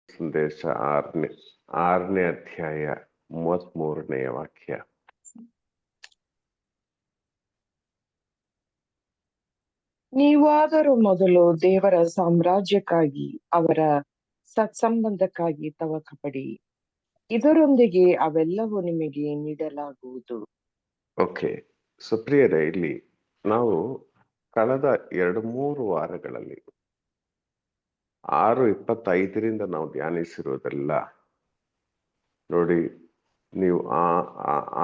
ಸಂದೇಶ ಆರನೇ ಅಧ್ಯಾಯ 33ನೇ ವಾಕ್ಯ. ನೀವಾದರೂ ಮೊದಲು ದೇವರ ಸಾಮ್ರಾಜ್ಯಕ್ಕಾಗಿ ಅವರ ಸತ್ಸಂಬಂಧಕ್ಕಾಗಿ ತವಕಪಡಿ, ಇದರೊಂದಿಗೆ ಅವೆಲ್ಲವೂ ನಿಮಗೆ ನೀಡಲಾಗುವುದು. ಓಕೆ, ಸುಪ್ರಿಯರೇ, ಇಲ್ಲಿ ನಾವು ಕಳೆದ 2-3 ವಾರಗಳಲ್ಲಿ 6:25 ನಾವು ಧ್ಯಾನಿಸಿರುವುದೆಲ್ಲ ನೋಡಿ. ನೀವು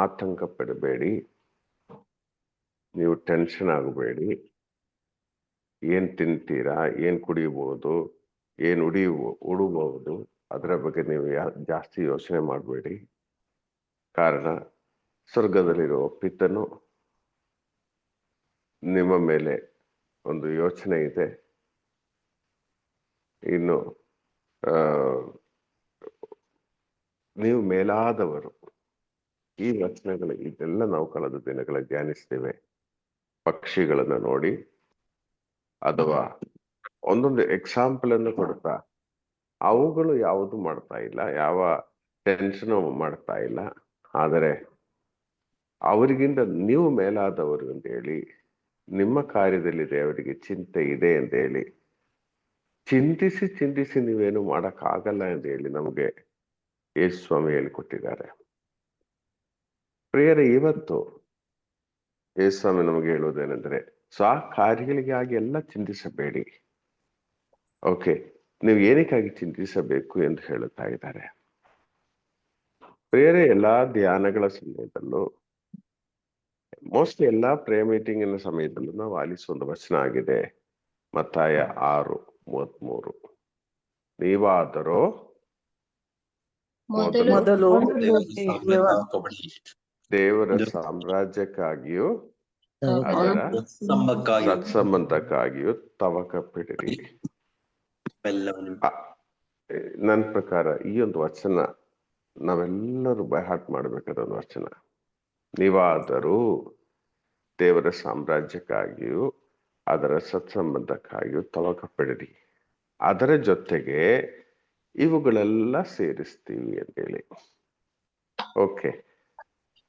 ಆತಂಕ ಪಡಬೇಡಿ, ನೀವು ಟೆನ್ಷನ್ ಆಗಬೇಡಿ. ಏನ್ ತಿಂತೀರಾ, ಏನ್ ಕುಡಿಯಬಹುದು, ಏನ್ ಉಡಬಹುದು, ಅದರ ಬಗ್ಗೆ ನೀವು ಜಾಸ್ತಿ ಯೋಚನೆ ಮಾಡಬೇಡಿ. ಕಾರಣ ಸ್ವರ್ಗದಲ್ಲಿರುವ ಪಿತನು ನಿಮ್ಮ ಮೇಲೆ ಒಂದು ಯೋಚನೆ ಇದೆ. ಇನ್ನು ನೀವು ಮೇಲಾದವರು. ಈ ವಚನಗಳು ಇದೆಲ್ಲ ನಾವು ಕಳೆದ ದಿನಗಳ ಧ್ಯಾನಿಸ್ತೇವೆ. ಪಕ್ಷಿಗಳನ್ನ ನೋಡಿ ಅಥವಾ ಒಂದೊಂದು ಎಕ್ಸಾಂಪಲ್ ಅನ್ನು ಕೊಡ್ತಾ, ಅವುಗಳು ಯಾವುದು ಮಾಡ್ತಾ ಇಲ್ಲ, ಯಾವ ಟೆನ್ಷನ್ ಮಾಡ್ತಾ ಇಲ್ಲ, ಆದರೆ ಅವರಿಗಿಂತ ನೀವು ಮೇಲಾದವರು ಅಂತ ಹೇಳಿ, ನಿಮ್ಮ ಕಾರ್ಯದಲ್ಲಿದೆ ಅವರಿಗೆ ಚಿಂತೆ ಇದೆ ಅಂತ ಹೇಳಿ, ಚಿಂತಿಸಿ ನೀವೇನು ಮಾಡಕ್ಕಾಗಲ್ಲ ಅಂತ ಹೇಳಿ ನಮಗೆ ಯೇಸು ಸ್ವಾಮಿ ಹೇಳಿಕೊಟ್ಟಿದ್ದಾರೆ. ಪ್ರಿಯರೇ, ಇವತ್ತು ಯೇಸು ಸ್ವಾಮಿ ನಮಗೆ ಹೇಳುವುದೇನೆಂದ್ರೆ, ಕಾರ್ಯಗಳಿಗಾಗಿ ಎಲ್ಲ ಚಿಂತಿಸಬೇಡಿ. ಓಕೆ, ನೀವು ಏನಕ್ಕಾಗಿ ಚಿಂತಿಸಬೇಕು ಎಂದು ಹೇಳುತ್ತಾ ಇದ್ದಾರೆ. ಪ್ರಿಯರೇ, ಎಲ್ಲಾ ಧ್ಯಾನಗಳ ಸಮಯದಲ್ಲೂ, ಮೋಸ್ಟ್ಲಿ ಎಲ್ಲಾ ಪ್ರೇಯರ್ ಮೀಟಿಂಗಿನ ಸಮಯದಲ್ಲೂ ನಾವು ಆಲಿಸುವ ಒಂದು ವಚನ ಆಗಿದೆ, ಮತ್ತಾಯ 6:33. ನೀವಾದರೂ ಮೊದಲು ದೇವರ ಸಾಮ್ರಾಜ್ಯಕ್ಕಾಗಿಯೂ ಅದರ ಸತ್ಸಂಬಂಧಕ್ಕಾಗಿಯೂ ತವಕಪಡಿರಿ. ನನ್ನ ಪ್ರಕಾರ ಈ ಒಂದು ವಚನ ನಾವೆಲ್ಲರೂ ಬೈಹಾರ್ಟ್ ಮಾಡ್ಬೇಕಾದ ಒಂದು ವಚನ. ನೀವಾದರೂ ದೇವರ ಸಾಮ್ರಾಜ್ಯಕ್ಕಾಗಿಯೂ ಅದರ ಸತ್ಸಂಬಂಧಕ್ಕಾಗಿಯೂ ತವಕಪಡಿರಿ, ಅದರ ಜೊತೆಗೆ ಇವುಗಳೆಲ್ಲ ಸೇರಿಸ್ತೀವಿ ಅಂತೇಳಿ. ಓಕೆ,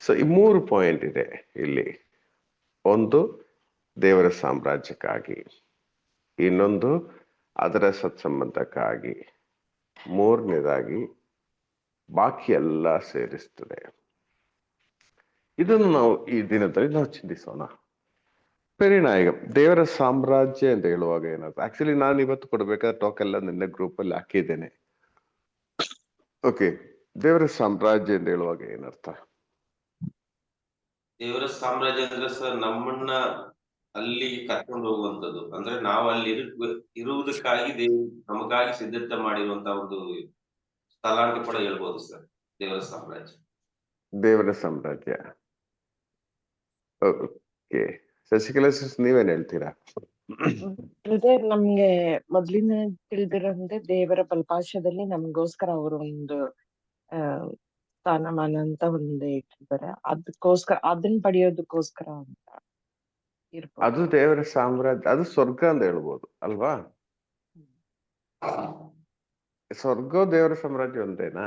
ಸೊ ಈ 3 ಪಾಯಿಂಟ್ ಇದೆ ಇಲ್ಲಿ. ಒಂದು, ದೇವರ ಸಾಮ್ರಾಜ್ಯಕ್ಕಾಗಿ; ಇನ್ನೊಂದು, ಅದರ ಸತ್ಸಂಬಂಧಕ್ಕಾಗಿ; ಮೂರನೇದಾಗಿ, ಬಾಕಿ ಎಲ್ಲ ಸೇರಿಸ್ತದೆ. ಇದನ್ನು ನಾವು ಈ ದಿನದಲ್ಲಿ ನಾವು ಚಿಂತಿಸೋಣ. ಪರಿಣಾಮ ದೇವರ ಸಾಮ್ರಾಜ್ಯ ಅಂತ ಹೇಳುವಾಗ ಏನಾದ್ರು, ಆಕ್ಚುಲಿ ನಾನು ಇವತ್ತು ಕೊಡ್ಬೇಕಾದ ಟಾಕ್ ಎಲ್ಲ ನಿನ್ನೆ ಗ್ರೂಪ್ ಅಲ್ಲಿ ಹಾಕಿದ್ದೇನೆ. ಓಕೆ, ದೇವರ ಸಾಮ್ರಾಜ್ಯ ಅಂತ ಹೇಳುವಾಗ ಏನರ್ಥ? ದೇವರ ಸಾಮ್ರಾಜ್ಯ ಅಂದ್ರೆ ಸರ್, ನಮ್ಮನ್ನ ಅಲ್ಲಿ ಕರ್ಕೊಂಡು ಹೋಗುವಂತದ್ದು. ಅಂದ್ರೆ ನಾವು ಅಲ್ಲಿ ಇರುವುದಕ್ಕಾಗಿ ದೇವರು ನಮಗಾಗಿ ಸಿದ್ಧತೆ ಮಾಡಿರುವಂತ ಒಂದು ಸ್ಥಳ ಅಂತ ಕೂಡ ಹೇಳ್ಬೋದು ಸರ್, ದೇವರ ಸಾಮ್ರಾಜ್ಯ. ದೇವರ ಸಾಮ್ರಾಜ್ಯ. ಓಕೆ, ಶಶಿಕಲಾ ಸಿಸ್, ನೀವೇನ್ ಹೇಳ್ತೀರಾ? ನಮ್ಗೆ ಮೊದ್ಲಿನ ತಿಳಿದಿರಂತೆ ದೇವರ ಫಲಪಾಶದಲ್ಲಿ ನಮಗೋಸ್ಕರ ಅವರು ಒಂದು ಸ್ಥಾನಮಾನ ಅಂತ ಒಂದು ಇಟ್ಟಿದ್ದಾರೆ. ಅದಕ್ಕೋಸ್ಕರ, ಅದನ್ನ ಪಡೆಯೋದಕ್ಕೋಸ್ಕರ ಅಂತ ಇರ್ಬೋದು. ಅದು ದೇವರ ಸಾಮ್ರಾಜ್ಯ, ಅದು ಸ್ವರ್ಗ ಅಂತ ಹೇಳ್ಬೋದು ಅಲ್ವಾ? ಸ್ವರ್ಗ ದೇವರ ಸಾಮ್ರಾಜ್ಯ ಒಂದೇನಾ?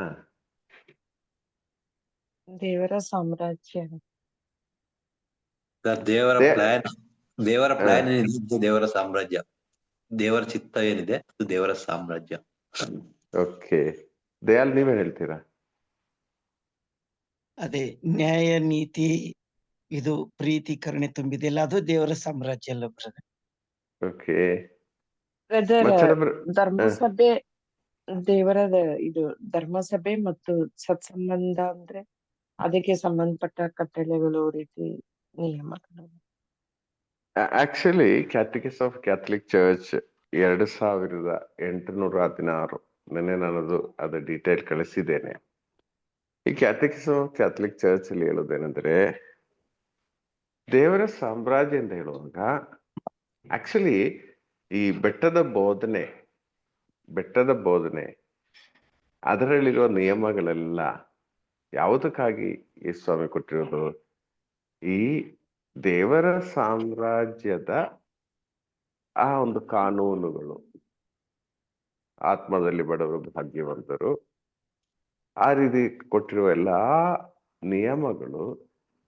ದೇವರ ಸಾಮ್ರಾಜ್ಯ, ದೇವರ ಪ್ಲಾನ್ ಏನಿದೆ ದೇವರ ಸಾಮ್ರಾಜ್ಯ, ದೇವರ ಚಿತ್ತ ಏನಿದೆ ಅದು ದೇವರ ಸಾಮ್ರಾಜ್ಯ. ಓಕೆ, ದಯಾಲ್, ನೀವೇನ್ ಹೇಳ್ತೀರಾ? ಅದೇ ನ್ಯಾಯ, ನೀತಿ, ಇದು ಪ್ರೀತಿ, ಕರುಣೆ ತುಂಬಿದೆಲ್ಲ ಅದು ದೇವರ ಸಾಮ್ರಾಜ್ಯ ಅಲ್ಲ ಬ್ರದರ್? ಓಕೆ, ಧರ್ಮಸಭೆ ದೇವರದ ಇದು ಧರ್ಮಸಭೆ ಮತ್ತು ಸತ್ಸಂಬಂಧ ಅಂದ್ರೆ ಅದಕ್ಕೆ ಸಂಬಂಧಪಟ್ಟ ಕಟ್ಟಳೆಗಳು, ರೀತಿ ನಿಯಮಗಳು. ಆಕ್ಚುಲಿ ಕ್ಯಾಟೆಕಿಸ್ ಆಫ್ ಕ್ಯಾಥಲಿಕ್ ಚರ್ಚ್ 2816, ನೆನ್ನೆ ನಾನು ಅದು ಡೀಟೇಲ್ ಕಳಿಸಿದ್ದೇನೆ. ಈ ಕ್ಯಾಟೆಕಿಸ್ ಆಫ್ ಕ್ಯಾಥಲಿಕ್ ಚರ್ಚ್ ಅಲ್ಲಿ ಹೇಳೋದೇನೆಂದ್ರೆ, ದೇವರ ಸಾಮ್ರಾಜ್ಯ ಅಂತ ಹೇಳುವಾಗ ಆಕ್ಚುಲಿ ಈ ಬೆಟ್ಟದ ಬೋಧನೆ ಅದರಲ್ಲಿರುವ ನಿಯಮಗಳೆಲ್ಲ ಯಾವುದಕ್ಕಾಗಿ ಈ ಸ್ವಾಮಿ ಕೊಟ್ಟಿರೋದು? ಈ ದೇವರ ಸಾಮ್ರಾಜ್ಯದ ಆ ಒಂದು ಕಾನೂನುಗಳು, ಆತ್ಮದಲ್ಲಿ ಬಡವರು ಭಾಗ್ಯವಂತರು. ಆ ರೀತಿ ಕೊಟ್ಟಿರುವ ಎಲ್ಲಾ ನಿಯಮಗಳು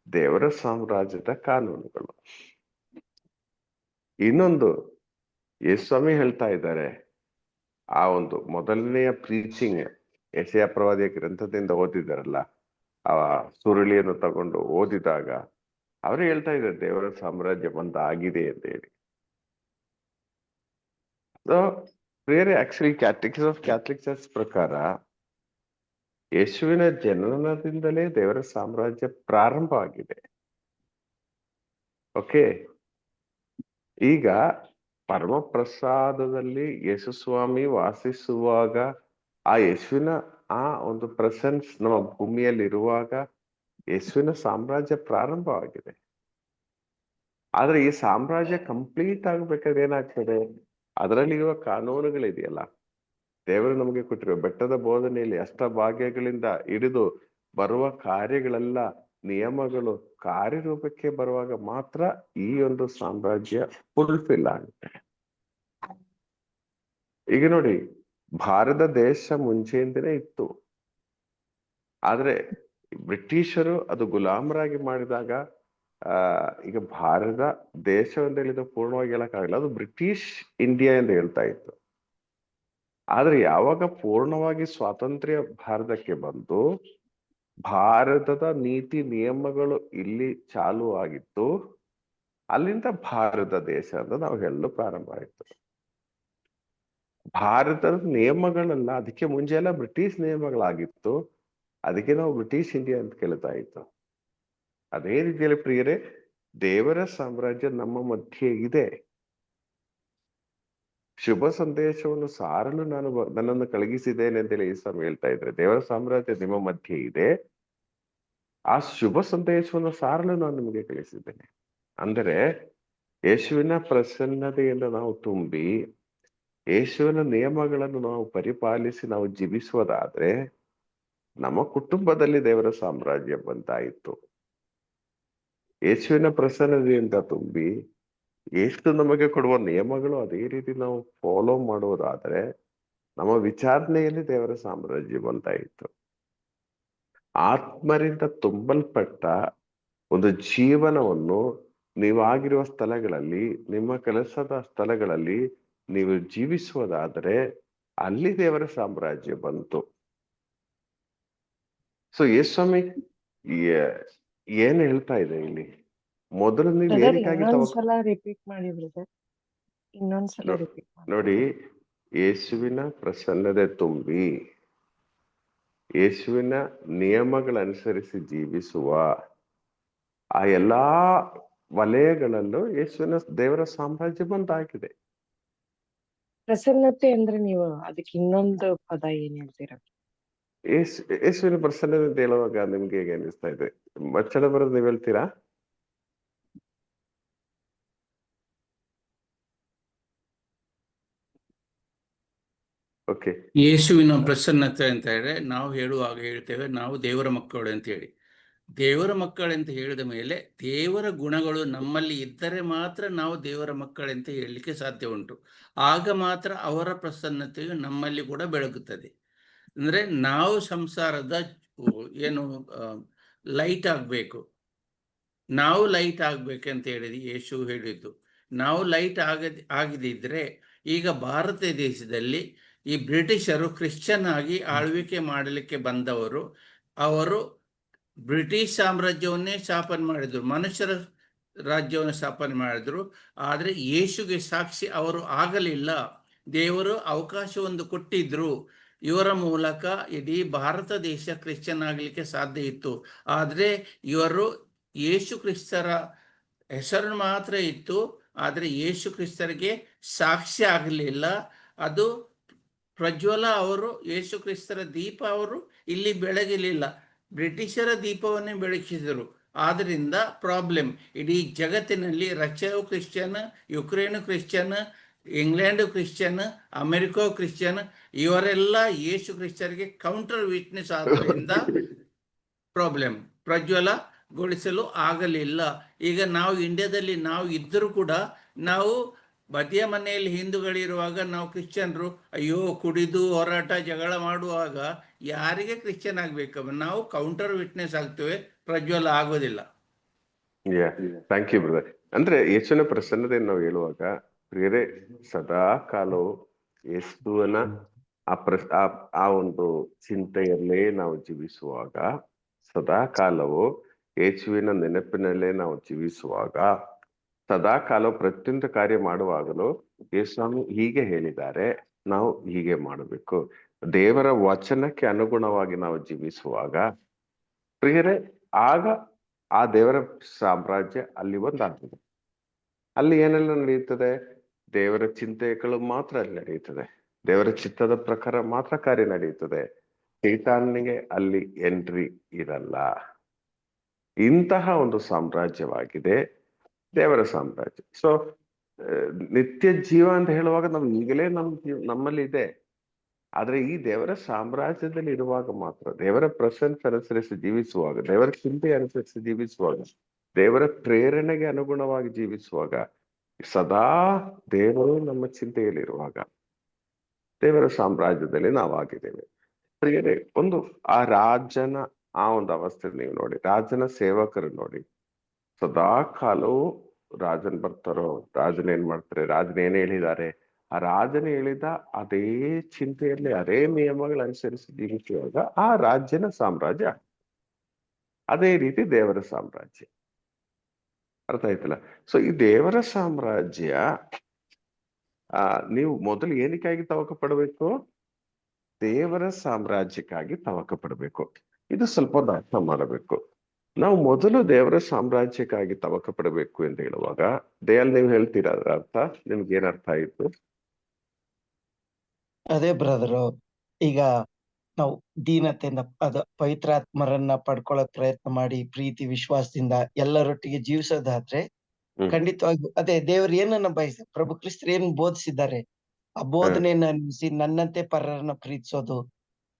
ದೇವರ ಸಾಮ್ರಾಜ್ಯದ ಕಾನೂನುಗಳು. ಇನ್ನೊಂದು ಯೇಸುಸ್ವಾಮಿ ಹೇಳ್ತಾ ಇದ್ದಾರೆ, ಆ ಒಂದು ಮೊದಲನೆಯ ಪ್ರೀಚಿಂಗ್ ಯೆಶಾಯ ಪ್ರವಾದಿಯ ಗ್ರಂಥದಿಂದ ಓದಿದಾರಲ್ಲ, ಆ ಸುರುಳಿಯನ್ನು ತಗೊಂಡು ಓದಿದಾಗ ಅವರೇ ಹೇಳ್ತಾ ಇದ್ದಾರೆ ದೇವರ ಸಾಮ್ರಾಜ್ಯ ಬಂದಾಗಿದೆ ಅಂತ ಹೇಳಿ. ಬೇರೆ ಆಕ್ಚುಲಿ ಕ್ಯಾಟೆಕಿಸಮ್ ಆಫ್ ಕ್ಯಾಥಲಿಕ್ ಚರ್ಚ್ ಪ್ರಕಾರ ಯೇಸುವಿನ ಜನನದಿಂದಲೇ ದೇವರ ಸಾಮ್ರಾಜ್ಯ ಪ್ರಾರಂಭ ಆಗಿದೆ. ಓಕೆ, ಈಗ ಪರಮ ಪ್ರಸಾದದಲ್ಲಿ ಯೇಸುಸ್ವಾಮಿ ವಾಸಿಸುವಾಗ ಆ ಯೇಸುವಿನ ಆ ಒಂದು ಪ್ರೆಸೆನ್ಸ್ ನಮ್ಮ ಭೂಮಿಯಲ್ಲಿ ಇರುವಾಗ ಯೇಸುವಿನ ಸಾಮ್ರಾಜ್ಯ ಪ್ರಾರಂಭವಾಗಿದೆ. ಆದ್ರೆ ಈ ಸಾಮ್ರಾಜ್ಯ ಕಂಪ್ಲೀಟ್ ಆಗ್ಬೇಕಾದ್ರೆ ಏನಾಗ್ತದೆ, ಅದರಲ್ಲಿ ಇರುವ ಕಾನೂನುಗಳಿದೆಯಲ್ಲ, ದೇವರು ನಮಗೆ ಕೊಟ್ಟಿರುವ ಬೆಟ್ಟದ ಬೋಧನೆಯಲ್ಲಿ ಅಷ್ಟಭಾಗ್ಯಗಳಿಂದ ಹಿಡಿದು ಬರುವ ಕಾರ್ಯಗಳೆಲ್ಲ ನಿಯಮಗಳು ಕಾರ್ಯರೂಪಕ್ಕೆ ಬರುವಾಗ ಮಾತ್ರ ಈ ಒಂದು ಸಾಮ್ರಾಜ್ಯ ಫುಲ್ಫಿಲ್ ಆಗುತ್ತೆ. ಈಗ ನೋಡಿ, ಭಾರತ ದೇಶ ಮುಂಚೆಯಿಂದನೇ ಇತ್ತು, ಆದ್ರೆ ಬ್ರಿಟಿಷರು ಅದು ಗುಲಾಮರಾಗಿ ಮಾಡಿದಾಗ ಈಗ ಭಾರತ ದೇಶವೆಂದು ಹೇಳಿದ ಪೂರ್ಣವಾಗಿ ಹೇಳಕ್ಕಾಗಲ್ಲ, ಅದು ಬ್ರಿಟಿಷ್ ಇಂಡಿಯಾ ಎಂದು ಹೇಳ್ತಾ ಇತ್ತು. ಆದ್ರೆ ಯಾವಾಗ ಪೂರ್ಣವಾಗಿ ಸ್ವಾತಂತ್ರ್ಯ ಭಾರತಕ್ಕೆ ಬಂದು ಭಾರತದ ನೀತಿ ನಿಯಮಗಳು ಇಲ್ಲಿ ಚಾಲು ಆಗಿತ್ತು, ಅಲ್ಲಿಂದ ಭಾರತ ದೇಶ ಅಂತ ನಾವು ಹೇಳಲು ಪ್ರಾರಂಭ ಆಯ್ತು. ಭಾರತದ ನಿಯಮಗಳೆಲ್ಲ ಅದಕ್ಕೆ ಮುಂಚೆ ಎಲ್ಲ ಬ್ರಿಟಿಷ್ ನಿಯಮಗಳಾಗಿತ್ತು, ಅದಕ್ಕೆ ನಾವು ಬ್ರಿಟಿಷ್ ಇಂಡಿಯಾ ಅಂತ ಕೇಳ್ತಾ ಇತ್ತು. ಅದೇ ರೀತಿಯಲ್ಲಿ ಪ್ರಿಯರೇ, ದೇವರ ಸಾಮ್ರಾಜ್ಯ ನಮ್ಮ ಮಧ್ಯೆ ಇದೆ. ಶುಭ ಸಂದೇಶವನ್ನು ಸಾರಲು ನನ್ನನ್ನು ಕಳುಹಿಸಿದ್ದೇನೆ ಅಂತೇಳಿ ಯೇಸು ಹೇಳ್ತಾ ಇದ್ರೆ, ದೇವರ ಸಾಮ್ರಾಜ್ಯ ನಿಮ್ಮ ಮಧ್ಯೆ ಇದೆ, ಆ ಶುಭ ಸಂದೇಶವನ್ನು ಸಾರಲು ನಾನು ನಿಮಗೆ ಕಳಿಸಿದ್ದೇನೆ. ಅಂದರೆ ಯೇಸುವಿನ ಪ್ರಸನ್ನತೆಯಿಂದ ನಾವು ತುಂಬಿ ಯೇಸುವಿನ ನಿಯಮಗಳನ್ನು ನಾವು ಪರಿಪಾಲಿಸಿ ನಾವು ಜೀವಿಸುವುದಾದ್ರೆ ನಮ್ಮ ಕುಟುಂಬದಲ್ಲಿ ದೇವರ ಸಾಮ್ರಾಜ್ಯ ಬಂದಾಯಿತು. ಯೇಸುವಿನ ಪ್ರಸನ್ನತೆಯಿಂದ ತುಂಬಿ ಎಷ್ಟು ನಮಗೆ ಕೊಡುವ ನಿಯಮಗಳು ಅದೇ ರೀತಿ ನಾವು ಫಾಲೋ ಮಾಡುವುದಾದ್ರೆ ನಮ್ಮ ವಿಚಾರಣೆಯಲ್ಲಿ ದೇವರ ಸಾಮ್ರಾಜ್ಯ ಬಂದಾಯಿತು. ಆತ್ಮರಿಂದ ತುಂಬಲ್ಪಟ್ಟ ಒಂದು ಜೀವನವನ್ನು ನೀವಾಗಿರುವ ಸ್ಥಳಗಳಲ್ಲಿ, ನಿಮ್ಮ ಕೆಲಸದ ಸ್ಥಳಗಳಲ್ಲಿ ನೀವು ಜೀವಿಸುವುದಾದರೆ ಅಲ್ಲಿ ದೇವರ ಸಾಮ್ರಾಜ್ಯ ಬಂತು. ಸೊ ಯೇಸುಸ್ವಾಮಿ ಏನ್ ಹೇಳ್ತಾ ಇದೆ ಇಲ್ಲಿ? ಮೊದಲು ನೀವು ಏನಕ್ಕಾಗಿ ಇನ್ನೊಂದ್ಸಲ ರಿಪೀಟ್ ಮಾಡಿ ಬ್ರದರ್, ಇನ್ನೊಂದ್ಸಲ ರಿಪೀಟ್ ಮಾಡಿ. ನೋಡಿ, ಯೇಸುವಿನ ಪ್ರಸನ್ನತೆ ತುಂಬಿ ಯೇಸುವಿನ ನಿಯಮಗಳನುಸರಿಸಿ ಜೀವಿಸುವ ಆ ಎಲ್ಲಾ ವಲಯಗಳಲ್ಲೂ ಯೇಸುವಿನ ದೇವರ ಸಾಮ್ರಾಜ್ಯ ಬಂದಾಗಿದೆ. ಪ್ರಸನ್ನತೆ ಅಂದ್ರೆ ನೀವು ಅದಕ್ಕೆ ಇನ್ನೊಂದು ಪದ ಏನ್ ಹೇಳ್ತೀರಾ? ಯೇಸುವಿನ ಪ್ರಸನ್ನತೆ ಅಂತ ಹೇಳುವಾಗ ನಿಮ್ಗೆ ಹೇಗೆ ಅನಿಸ್ತಾ ಇದೆ? ಮಚ್ಚಳ ಬರೋದು ನೀವ್ ಹೇಳ್ತೀರಾ? ಓಕೆ, ಯೇಸುವಿನ ಪ್ರಸನ್ನತೆ ಅಂತ ಹೇಳಿದ್ರೆ ನಾವು ಹೇಳುವಾಗ ಹೇಳ್ತೇವೆ ನಾವು ದೇವರ ಮಕ್ಕಳು ಅಂತ ಹೇಳಿ. ದೇವರ ಮಕ್ಕಳಂತ ಹೇಳಿದ ಮೇಲೆ ದೇವರ ಗುಣಗಳು ನಮ್ಮಲ್ಲಿ ಇದ್ದರೆ ಮಾತ್ರ ನಾವು ದೇವರ ಮಕ್ಕಳಂತ ಹೇಳಲಿಕ್ಕೆ ಸಾಧ್ಯ ಉಂಟು. ಆಗ ಮಾತ್ರ ಅವರ ಪ್ರಸನ್ನತೆಯು ನಮ್ಮಲ್ಲಿ ಕೂಡ ಬೆಳಗುತ್ತದೆ. ಅಂದ್ರೆ ನಾವು ಸಂಸಾರದ ಏನು ಲೈಟ್ ಆಗ್ಬೇಕು, ನಾವು ಲೈಟ್ ಆಗ್ಬೇಕಂತ ಹೇಳಿದ್ರೆ ಯೇಸು ಹೇಳಿದ್ದು. ನಾವು ಲೈಟ್ ಆಗದಿದ್ರೆ ಈಗ ಭಾರತ ದೇಶದಲ್ಲಿ ಈ ಬ್ರಿಟಿಷರು ಕ್ರಿಶ್ಚಿಯನ್ ಆಗಿ ಆಳ್ವಿಕೆ ಮಾಡಲಿಕ್ಕೆ ಬಂದವರು, ಅವರು ಬ್ರಿಟಿಷ್ ಸಾಮ್ರಾಜ್ಯವನ್ನೇ ಸ್ಥಾಪನೆ ಮಾಡಿದ್ರು, ಮನುಷ್ಯರ ರಾಜ್ಯವನ್ನು ಸ್ಥಾಪನೆ ಮಾಡಿದ್ರು. ಆದರೆ ಯೇಸುಗೆ ಸಾಕ್ಷಿ ಅವರು ಆಗಲಿಲ್ಲ. ದೇವರು ಅವಕಾಶವೊಂದು ಕೊಟ್ಟಿದ್ರು, ಇವರ ಮೂಲಕ ಇಡೀ ಭಾರತ ದೇಶ ಕ್ರಿಶ್ಚಿಯನ್ ಆಗಲಿಕ್ಕೆ ಸಾಧ್ಯ ಇತ್ತು. ಆದರೆ ಇವರು ಯೇಸು ಕ್ರಿಸ್ತರ ಹೆಸರು ಮಾತ್ರ ಇತ್ತು, ಆದರೆ ಯೇಸು ಕ್ರಿಸ್ತರಿಗೆ ಸಾಕ್ಷಿ ಆಗಲಿಲ್ಲ. ಅದು ಪ್ರಜ್ವಲ ಅವರು ಯೇಸು ಕ್ರಿಸ್ತರ ದೀಪ ಅವರು ಇಲ್ಲಿ ಬೆಳಗಲಿಲ್ಲ, ಬ್ರಿಟಿಷರ ದೀಪವನ್ನೇ ಬೆಳಗಿಸಿದರು. ಆದ್ದರಿಂದ ಪ್ರಾಬ್ಲಮ್ ಇಡೀ ಜಗತ್ತಿನಲ್ಲಿ ರಷ್ಯಾವು Christian, Ukraine Christian, England Christian, America Christian, ಇವರೆಲ್ಲ ಯೇಸು ಕ್ರಿಸ್ತರಿಗೆ ಕೌಂಟರ್ ವಿಟ್ನೆಸ್ ಆದ್ದರಿಂದ ಪ್ರಾಬ್ಲಮ್ ಪ್ರಜ್ವಲಗೊಳಿಸಲು ಆಗಲಿಲ್ಲ. ಈಗ ನಾವು ಇಂಡಿಯಾದಲ್ಲಿ ನಾವು ಇದ್ದರೂ ಕೂಡ ನಾವು ಬದಿಯ ಮನೆಯಲ್ಲಿ ಹಿಂದೂಗಳಿರುವಾಗ ನಾವು ಕ್ರಿಶ್ಚಿಯನ್ರು ಅಯ್ಯೋ ಕುಡಿದು ಹೋರಾಟ ಜಗಳ ಮಾಡುವಾಗ ಯಾರಿಗೆ ಕ್ರಿಶ್ಚಿಯನ್ ಆಗ್ಬೇಕಮ್ಮ? ನಾವು ಕೌಂಟರ್ ವಿಟ್ನೆಸ್ ಆಗ್ತೇವೆ, ಪ್ರಜ್ವಲ ಆಗೋದಿಲ್ಲ. Thank you brother. ಅಂದ್ರೆ ಯೇಸುವಿನ ಪ್ರಸನ್ನತೆ ನಾವು ಹೇಳುವಾಗ ಪ್ರಿಯರೇ, ಸದಾ ಕಾಲವು ಯೇಸುವನ ಆ ಒಂದು ಚಿಂತೆಯಲ್ಲೇ ನಾವು ಜೀವಿಸುವಾಗ, ಸದಾ ಕಾಲವು ಯೇಸುವಿನ ನೆನಪಿನಲ್ಲೇ ನಾವು ಜೀವಿಸುವಾಗ, ಸದಾ ಕಾಲವು ಪ್ರತಿಯೊಂದು ಕಾರ್ಯ ಮಾಡುವಾಗಲೂ ಯೇಸುಸ್ವಾಮಿ ಹೀಗೆ ಹೇಳಿದ್ದಾರೆ, ನಾವು ಹೀಗೆ ಮಾಡಬೇಕು. ದೇವರ ವಚನಕ್ಕೆ ಅನುಗುಣವಾಗಿ ನಾವು ಜೀವಿಸುವಾಗ ಪ್ರಿಯರೇ, ಆಗ ಆ ದೇವರ ಸಾಮ್ರಾಜ್ಯ ಅಲ್ಲಿ ಒಂದಾಗ್ತದೆ. ಅಲ್ಲಿ ಏನೆಲ್ಲ ನಡೆಯುತ್ತದೆ? ದೇವರ ಚಿಂತೆಗಳು ಮಾತ್ರ ಅಲ್ಲಿ ನಡೆಯುತ್ತದೆ. ದೇವರ ಚಿತ್ತದ ಪ್ರಕಾರ ಮಾತ್ರ ಕಾರ್ಯ ನಡೆಯುತ್ತದೆ. ಸೈತಾನನಿಗೆ ಅಲ್ಲಿ ಎಂಟ್ರಿ ಇರಲ್ಲ. ಇಂತಹ ಒಂದು ಸಾಮ್ರಾಜ್ಯವಾಗಿದೆ ದೇವರ ಸಾಮ್ರಾಜ್ಯ. ಸೊ ನಿತ್ಯ ಜೀವ ಅಂತ ಹೇಳುವಾಗ ನಮ್ಗೆ ಈಗಲೇ ನಮ್ಮಲ್ಲಿ ಇದೆ. ಆದ್ರೆ ಈ ದೇವರ ಸಾಮ್ರಾಜ್ಯದಲ್ಲಿ ಇರುವಾಗ ಮಾತ್ರ, ದೇವರ ಪ್ರೆಸೆನ್ಸ್ ಅನುಸರಿಸಿ ಜೀವಿಸುವಾಗ, ದೇವರ ಚಿಂತೆ ಅನುಸರಿಸಿ ಜೀವಿಸುವಾಗ, ದೇವರ ಪ್ರೇರಣೆಗೆ ಅನುಗುಣವಾಗಿ ಜೀವಿಸುವಾಗ, ಸದಾ ದೇವರು ನಮ್ಮ ಚಿಂತೆಯಲ್ಲಿರುವಾಗ ದೇವರ ಸಾಮ್ರಾಜ್ಯದಲ್ಲಿ ನಾವಾಗಿದ್ದೇವೆ. ಪ್ರಿಯರೇ, ಒಂದು ಆ ರಾಜನ ಆ ಒಂದು ಅವಸ್ಥೆ ನೀವು ನೋಡಿ, ರಾಜನ ಸೇವಕರು ನೋಡಿ, ಸದಾ ಕಾಲವು ರಾಜನ್ ಬರ್ತಾರೋ, ರಾಜನ ಏನ್ ಮಾಡ್ತಾರೆ, ರಾಜನ ಏನ್ ಹೇಳಿದ್ದಾರೆ, ಆ ರಾಜನ ಹೇಳಿದ ಅದೇ ಚಿಂತೆಯಲ್ಲಿ ಅದೇ ನಿಯಮಗಳ ಅನುಸರಿಸಿ ಜೀವಿಸುವಾಗ ಆ ರಾಜ್ಯನ ಸಾಮ್ರಾಜ್ಯ. ಅದೇ ರೀತಿ ದೇವರ ಸಾಮ್ರಾಜ್ಯ. ಅರ್ಥ ಆಯ್ತಲ್ಲ? ಸೊ ಈ ದೇವರ ಸಾಮ್ರಾಜ್ಯ ನೀವು ಮೊದಲು ಏನಕ್ಕಾಗಿ ತವಕ ಪಡಬೇಕು? ದೇವರ ಸಾಮ್ರಾಜ್ಯಕ್ಕಾಗಿ ತವಕ ಪಡಬೇಕು. ಇದು ಸ್ವಲ್ಪ ಅರ್ಥ ಮಾಡಬೇಕು. ನಾವು ಮೊದಲು ದೇವರ ಸಾಮ್ರಾಜ್ಯಕ್ಕಾಗಿ ತವಕ ಪಡಬೇಕು ಅಂತ ಹೇಳುವಾಗ ದಯಾಲ್ ನೀವು ಹೇಳ್ತೀರಾ ಅದರ ಅರ್ಥ? ನಿಮ್ಗೆ ಏನ್ ಅರ್ಥ ಆಯ್ತು? ಅದೇ ಬ್ರದರು, ಈಗ ನಾವು ದೀನತೆಯಿಂದ ಪವಿತ್ರಾತ್ಮರನ್ನ ಪಡ್ಕೊಳ್ಳೋಕ್ ಪ್ರಯತ್ನ ಮಾಡಿ ಪ್ರೀತಿ ವಿಶ್ವಾಸದಿಂದ ಎಲ್ಲರೊಟ್ಟಿಗೆ ಜೀವಿಸೋದಾದ್ರೆ ಖಂಡಿತವಾಗಿ ಅದೇ ದೇವರು ಏನನ್ನ ಪ್ರಭು ಕ್ರಿಸ್ತರು ಏನ್ ಬೋಧಿಸಿದ್ದಾರೆ ಆ ಬೋಧನೆಯನ್ನ ಅನುಸರಿಸಿ ನನ್ನಂತೆ ಪರರನ್ನ ಪ್ರೀತಿಸೋದು,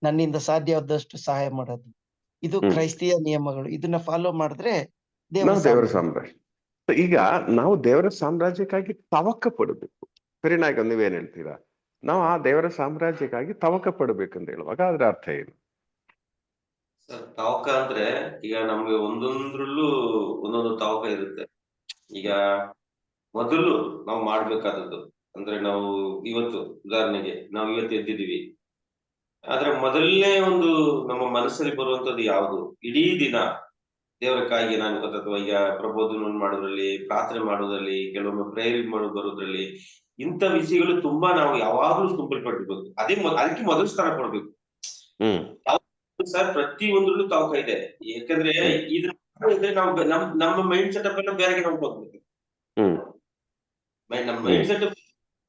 ನನ್ನಿಂದ ಸಾಧ್ಯವಾದಷ್ಟು ಸಹಾಯ ಮಾಡೋದು, ಇದು ಕ್ರೈಸ್ತೀಯ ನಿಯಮಗಳು. ಇದನ್ನ ಫಾಲೋ ಮಾಡಿದ್ರೆ ದೇವರ ಸಾಮ್ರಾಜ್ಯ. ಈಗ ನಾವು ದೇವರ ಸಾಮ್ರಾಜ್ಯಕ್ಕಾಗಿ ತವಕ ಪಡಬೇಕು. ಪರಿಣಾಮ ನೀವೇನ್ ಹೇಳ್ತೀರಾ? ನಾವು ಆ ದೇವರ ಸಾಮ್ರಾಜ್ಯಕ್ಕಾಗಿ ತವಕ ಪಡಬೇಕಂತ ಹೇಳುವಾಗ ಅದ್ರ ಅರ್ಥ ಏನು? ಸರ್, ತವಕ ಅಂದ್ರೆ ಈಗ ನಮ್ಗೆ ಒಂದೊಂದ್ರಲ್ಲೂ ಒಂದೊಂದು ತವಕ ಇರುತ್ತೆ. ಈಗ ಮೊದಲು ನಾವು ಮಾಡ್ಬೇಕಾದದ್ದು ಅಂದ್ರೆ, ನಾವು ಇವತ್ತು ಉದಾಹರಣೆಗೆ ನಾವು ಇವತ್ತು ಎದ್ದಿದೀವಿ, ಆದ್ರೆ ಮೊದಲನೇ ಒಂದು ನಮ್ಮ ಮನಸ್ಸಲ್ಲಿ ಬರುವಂತದ್ದು ಯಾವುದು? ಇಡೀ ದಿನ ದೇವರಕ್ಕಾಗಿ ನಾನು ಅಥವಾ ಈಗ ಪ್ರಬೋಧನ ಮಾಡೋದ್ರಲ್ಲಿ, ಪ್ರಾರ್ಥನೆ ಮಾಡೋದ್ರಲ್ಲಿ, ಕೆಲವೊಮ್ಮೆ ಪ್ರೇಯರ್ ಬರೋದ್ರಲ್ಲಿ, ಇಂಥ ವಿಷಯಗಳು ತುಂಬಾ ನಾವು ಯಾವಾಗ್ಲೂ ತುಂಬಲ್ಪಟ್ಟಿರ್ಬೇಕು. ಅದಕ್ಕೆ ಮೊದಲು ಸ್ಥಾನ ಕೊಡ್ಬೇಕು ಸರ್. ಪ್ರತಿ ಒಂದ್ರಲ್ಲೂ ತವಕ ಇದೆ. ಯಾಕಂದ್ರೆ ಇದ್ರೆ ನಾವು ನಮ್ಮ ಮೈಂಡ್ ಸೆಟಪ್ ಎಲ್ಲ ಬೇರೆ ಕಡೆ ಹೋಗ್ಬೇಕು. ನಮ್ಮ ಮೈಂಡ್ ಸೆಟಪ್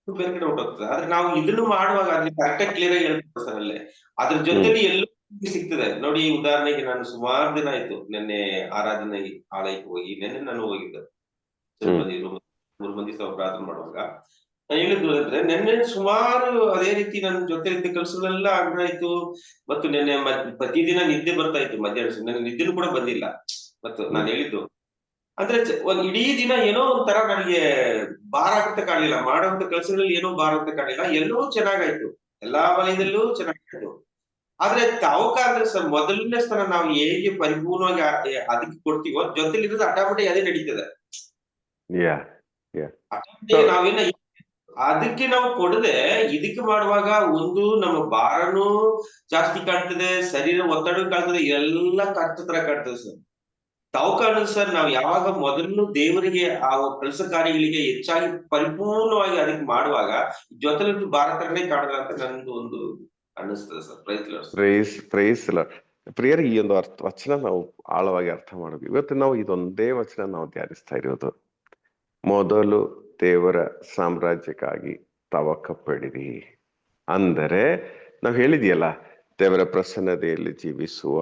ಬೇರೆ ಕಡೆ ಹೊರಟೋಗ್ತದೆ. ಆದ್ರೆ ನಾವು ಇದನ್ನು ಮಾಡುವಾಗ ಅದ್ರಲ್ಲಿ ಕರೆಕ್ಟಾಗಿ ಕ್ಲಿಯರ್ ಆಗಿ ಹೇಳ್ತಾರೆ ಸರ್. ಅಲ್ಲೇ ಅದ್ರ ಜೊತೆಲಿ ಎಲ್ಲೂ ಸಿಗ್ತದೆ ನೋಡಿ. ಉದಾಹರಣೆಗೆ ನಾನು ಸುಮಾರು ದಿನ ಆಯ್ತು ನಿನ್ನೆ ಆರಾಧನೆ ಆಲಯಕ್ಕೆ ಹೋಗಿ. ನಿನ್ನೆ ನಾನು ಹೋಗಿದ್ದೆ, 3 ಮಂದಿ ಸಹ ಪ್ರಾರ್ಥನೆ ಮಾಡುವಾಗ ನಾನು ಹೇಳಿದ್ದು ಅಂದ್ರೆ, ನಿನ್ನೆ ಸುಮಾರು ಅದೇ ರೀತಿ ನನ್ನ ಜೊತೆ ಕೆಲಸಗಳೆಲ್ಲ ಆಗ್ಬಿಡಾಯ್ತು. ಮತ್ತು ನಿನ್ನೆ ಪ್ರತಿದಿನ ನಿದ್ದೆ ಬರ್ತಾ ಇತ್ತು ಮಧ್ಯಾಹ್ನ. ನನಗೆ ನಿದ್ದೆನೂ ಕೂಡ ಬಂದಿಲ್ಲ. ಮತ್ತು ನಾನು ಹೇಳಿದ್ದು ಅಂದ್ರೆ ಒಂದ್ ಇಡೀ ದಿನ ಏನೋ ಒಂಥರ ನನಗೆ ಭಾರ ಅಂತ ಕಾಣಲಿಲ್ಲ. ಮಾಡುವಂತ ಕೆಲಸಗಳಲ್ಲಿ ಏನೋ ಭಾರ ಅಂತ ಕಾಣಲಿಲ್ಲ. ಎಲ್ಲವೂ ಚೆನ್ನಾಗಾಯ್ತು, ಎಲ್ಲಾ ವಲಯದಲ್ಲೂ ಚೆನ್ನಾಗಾಯ್ತು. ಆದ್ರೆ ತವಕ ಅಂದ್ರೆ ಸರ್, ಮೊದಲನೇ ಸ್ಥಾನ ನಾವು ಹೇಗೆ ಪರಿಪೂರ್ಣವಾಗಿ ಅದಕ್ಕೆ ಕೊಡ್ತೀವೋ, ಜೊತೆಲಿ ಇರೋದು ಆಟೋಮೆಟಿಕ್ ಅದೇ ನಡೀತದೆ. ನಾವೇನ ಅದಕ್ಕೆ ನಾವು ಕೊಡದೆ ಇದಕ್ಕೆ ಮಾಡುವಾಗ ಒಂದು ನಮ್ಮ ಭಾರನೂ ಜಾಸ್ತಿ ಕಾಣ್ತದೆ, ಶರೀರ ಒತ್ತಡ ಕಾಣ್ತದೆ, ಎಲ್ಲ ತರ ಕಾಣ್ತದೆ ಸರ್. ತವಕ ಅನ್ನೋದು ಸರ್, ನಾವು ಯಾವಾಗ ಮೊದಲು ದೇವರಿಗೆ ಆ ಕೆಲಸ ಕಾರ್ಯಗಳಿಗೆ ಹೆಚ್ಚಾಗಿ ಪರಿಪೂರ್ಣವಾಗಿ ಅದಕ್ಕೆ ಮಾಡುವಾಗ ಜೊತೆಲಿ ಭಾರತನೇ ಕಾಣದ ಅಂತ ನಂದು ಒಂದು ಅನ್ನಿಸ್ತದೆ ಸರ್. ಪ್ರೈಸ್ ಪ್ರಿಯರ್, ಈ ಒಂದು ವಚನ ನಾವು ಆಳವಾಗಿ ಅರ್ಥ ಮಾಡಬೇಕು. ಇವತ್ತು ನಾವು ಇದೊಂದೇ ವಚನ ನಾವು ಧ್ಯಾನಿಸ್ತಾ ಇರೋದು. ಮೊದಲು ದೇವರ ಸಾಮ್ರಾಜ್ಯಕ್ಕಾಗಿ ತವಕ ಪಡಿರಿ ಅಂದರೆ ನಾವು ಹೇಳಿದ್ಯಲ್ಲ, ದೇವರ ಪ್ರಸನ್ನತೆಯಲ್ಲಿ ಜೀವಿಸುವ,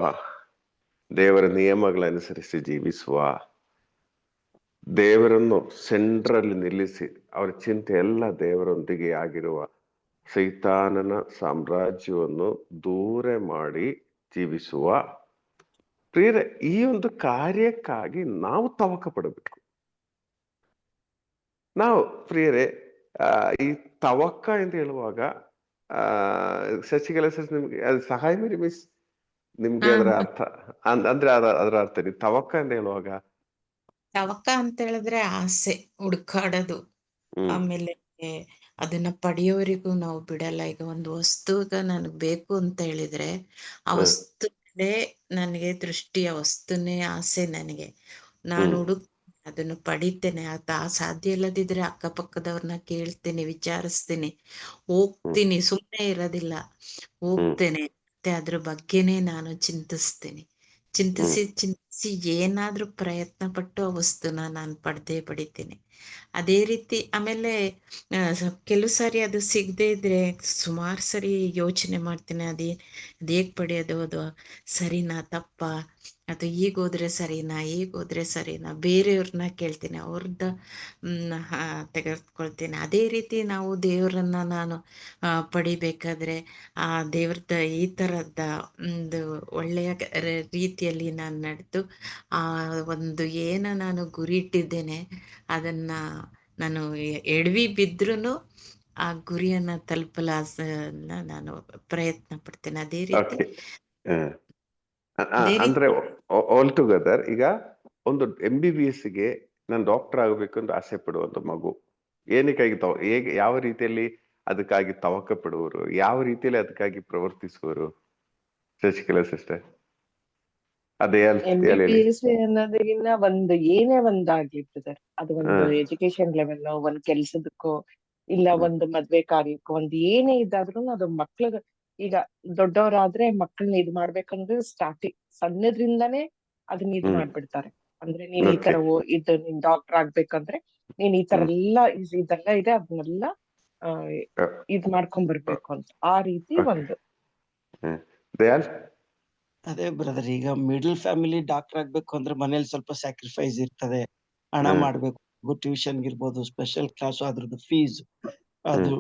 ದೇವರ ನಿಯಮಗಳನುಸರಿಸಿ ಜೀವಿಸುವ, ದೇವರನ್ನು ಸೆಂಟ್ರಲ್ಲಿ ನಿಲ್ಲಿಸಿ ಅವರ ಚಿಂತೆ ಎಲ್ಲ ದೇವರೊಂದಿಗೆ ಆಗಿರುವ ಸೈತಾನನ ಸಾಮ್ರಾಜ್ಯವನ್ನು ದೂರ ಮಾಡಿ ಜೀವಿಸುವ ಪ್ರಿಯರೇ, ಈ ಒಂದು ಕಾರ್ಯಕ್ಕಾಗಿ ನಾವು ತವಕ ಪಡಬೇಕು. ನಾವು ಪ್ರಿಯರೇ ಈ ತವಕ್ಕ ಅಂತ ಹೇಳುವಾಗ ಶಶಿಕಲಾ ಸರ್ ನಿಮ್ಗೆ ಅದು ಸಹಾಯ ಮಾಡಿ ಮಿಸ್ ನಿಮ್ಗೆ ಅದರ ಅರ್ಥ ಅಂದ್ರೆ ಅದರ ಅರ್ಥ ನೀವು ತವಕ್ಕ ಅಂತ ಹೇಳುವಾಗ ತವಕ ಅಂತ ಹೇಳಿದ್ರೆ ಆಸೆ, ಹುಡುಕಾಡೋದು. ಆಮೇಲೆ ಅದನ್ನ ಪಡೆಯೋವರೆಗೂ ನಾವು ಬಿಡಲ್ಲ. ಈಗ ಒಂದು ವಸ್ತುಗ ನನಗ್ ಬೇಕು ಅಂತ ಹೇಳಿದ್ರೆ ಆ ವಸ್ತು ನನಗೆ ದೃಷ್ಟಿ, ಆ ವಸ್ತುನೇ ಆಸೆ ನನಗೆ. ನಾನು ಅದನ್ನು ಪಡಿತೇನೆ. ಸಾಧ್ಯ ಇಲ್ಲದಿದ್ರೆ ಅಕ್ಕಪಕ್ಕದವ್ರನ್ನ ಕೇಳ್ತೀನಿ, ವಿಚಾರಿಸ್ತೀನಿ, ಹೋಗ್ತೀನಿ, ಸುಮ್ಮನೆ ಇರೋದಿಲ್ಲ, ಹೋಗ್ತೇನೆ. ಮತ್ತೆ ಅದ್ರ ಬಗ್ಗೆನೇ ನಾನು ಚಿಂತಿಸ್ತೀನಿ. ಚಿಂತಿಸಿ ಏನಾದ್ರೂ ಪ್ರಯತ್ನ ಪಟ್ಟು ಆ ವಸ್ತುನ ನಾನು ಪಡಿತೀನಿ. ಅದೇ ರೀತಿ ಆಮೇಲೆ ಕೆಲವು ಸಾರಿ ಅದು ಸಿಗದೆ ಇದ್ರೆ ಸುಮಾರು ಸರಿ ಯೋಚನೆ ಮಾಡ್ತೀನಿ, ಅದೇಗ್ ಪಡೆಯೋದು, ಅದು ಸರಿನಾ ತಪ್ಪಾ, ಅದು ಹೀಗೋದ್ರೆ ಸರಿನಾ, ಬೇರೆಯವ್ರನ್ನ ಕೇಳ್ತೀನಿ, ಅವ್ರದ್ದ ತೆಗೆದುಕೊಳ್ತೀನಿ. ಅದೇ ರೀತಿ ನಾವು ದೇವರನ್ನ ನಾನು ಪಡಿಬೇಕಾದ್ರೆ ಆ ದೇವ್ರದ ಈ ತರದ ಒಂದು ಒಳ್ಳೆಯ ರೀತಿಯಲ್ಲಿ ನಾನು ನಡೆದು ಆ ಒಂದು ಏನು ನಾನು ಗುರಿ ಇಟ್ಟಿದ್ದೇನೆ ಅದನ್ನ ನಾನು ಎಡವಿ ಬಿದ್ರೂ ಆ ಗುರಿಯನ್ನ ತಲುಪಲ ನಾನು ಪ್ರಯತ್ನ ಪಡ್ತೇನೆ. ಅದೇ ರೀತಿ ಅಂದ್ರೆ ಆಲ್ ಟುಗೆದರ್ ಈಗ ಒಂದು MBBS ಗೆ ನಾನು ಡಾಕ್ಟರ್ ಆಗಬೇಕು ಅಂತ ಆಸೆ ಪಡುವಂತ ಮಗು ಏನಕ್ಕಾಗಿ ಹೇಗೆ ಯಾವ ರೀತಿಯಲ್ಲಿ ಅದಕ್ಕಾಗಿ ತವಕ ಪಡುವರು, ಯಾವ ರೀತಿಯಲ್ಲಿ ಅದಕ್ಕಾಗಿ ಪ್ರವರ್ತಿಸುವರು ಶಶಿಕಲಾ ಸಿಸ್ಟರ್? ಅದೇ MBBS ಅನ್ನೋದಕ್ಕಿಂತ ಒಂದು ಏನೇ ಒಂದಾಗ್ಲಿ ಬ್ರದರ್, ಅದು ಒಂದು ಎಜುಕೇಶನ್ ಲೆವೆಲ್, ಒಂದ್ ಕೆಲ್ಸದಕ್ಕೋ ಇಲ್ಲ ಒಂದು ಮದ್ವೆ ಕಾರ್ಯಕ್ಕೋ, ಒಂದ್ ಏನೇ ಇದಾದ್ರೂ ಅದು ಮಕ್ಳಿಗೆ, ಈಗ ದೊಡ್ಡವರಾದ್ರೆ ಮಕ್ಕಳನ್ನ ಇದ್ ಮಾಡ್ಬೇಕಂದ್ರೆ ಸ್ಟಾರ್ಟಿಂಗ್ ಸಣ್ಣದ್ರಿಂದಾನೇ ಅದನ್ನ ಇದ್ ಮಾಡ್ಬಿಡ್ತಾರೆ. ಅಂದ್ರೆ ನೀನ್ ಈ ತರ ಇದು ನೀನ್ ಡಾಕ್ಟರ್ ಆಗ್ಬೇಕಂದ್ರೆ ನೀನ್ ಈ ತರ ಇದೆಲ್ಲ ಇದೆ, ಅದನ್ನೆಲ್ಲ ಇದ್ ಮಾಡ್ಕೊಂಡ್ ಬರ್ಬೇಕು ಅಂತ, ಆ ರೀತಿ ಒಂದು. ಅದೇ ಬ್ರದರ್, ಈಗ ಮಿಡಲ್ ಫ್ಯಾಮಿಲಿ ಡಾಕ್ಟರ್ ಆಗ್ಬೇಕು ಅಂದ್ರೆ ಮನೇಲಿ ಸ್ವಲ್ಪ ಸ್ಯಾಕ್ರಿಫೈಸ್ ಇರ್ತದೆ, ಹಣ ಮಾಡ್ಬೇಕು, ಟ್ಯೂಷನ್ ಇರ್ಬೋದು, ಸ್ಪೆಷಲ್ ಕ್ಲಾಸ್, ಅದ್ರದ್ದು ಫೀಸ್, ಅದು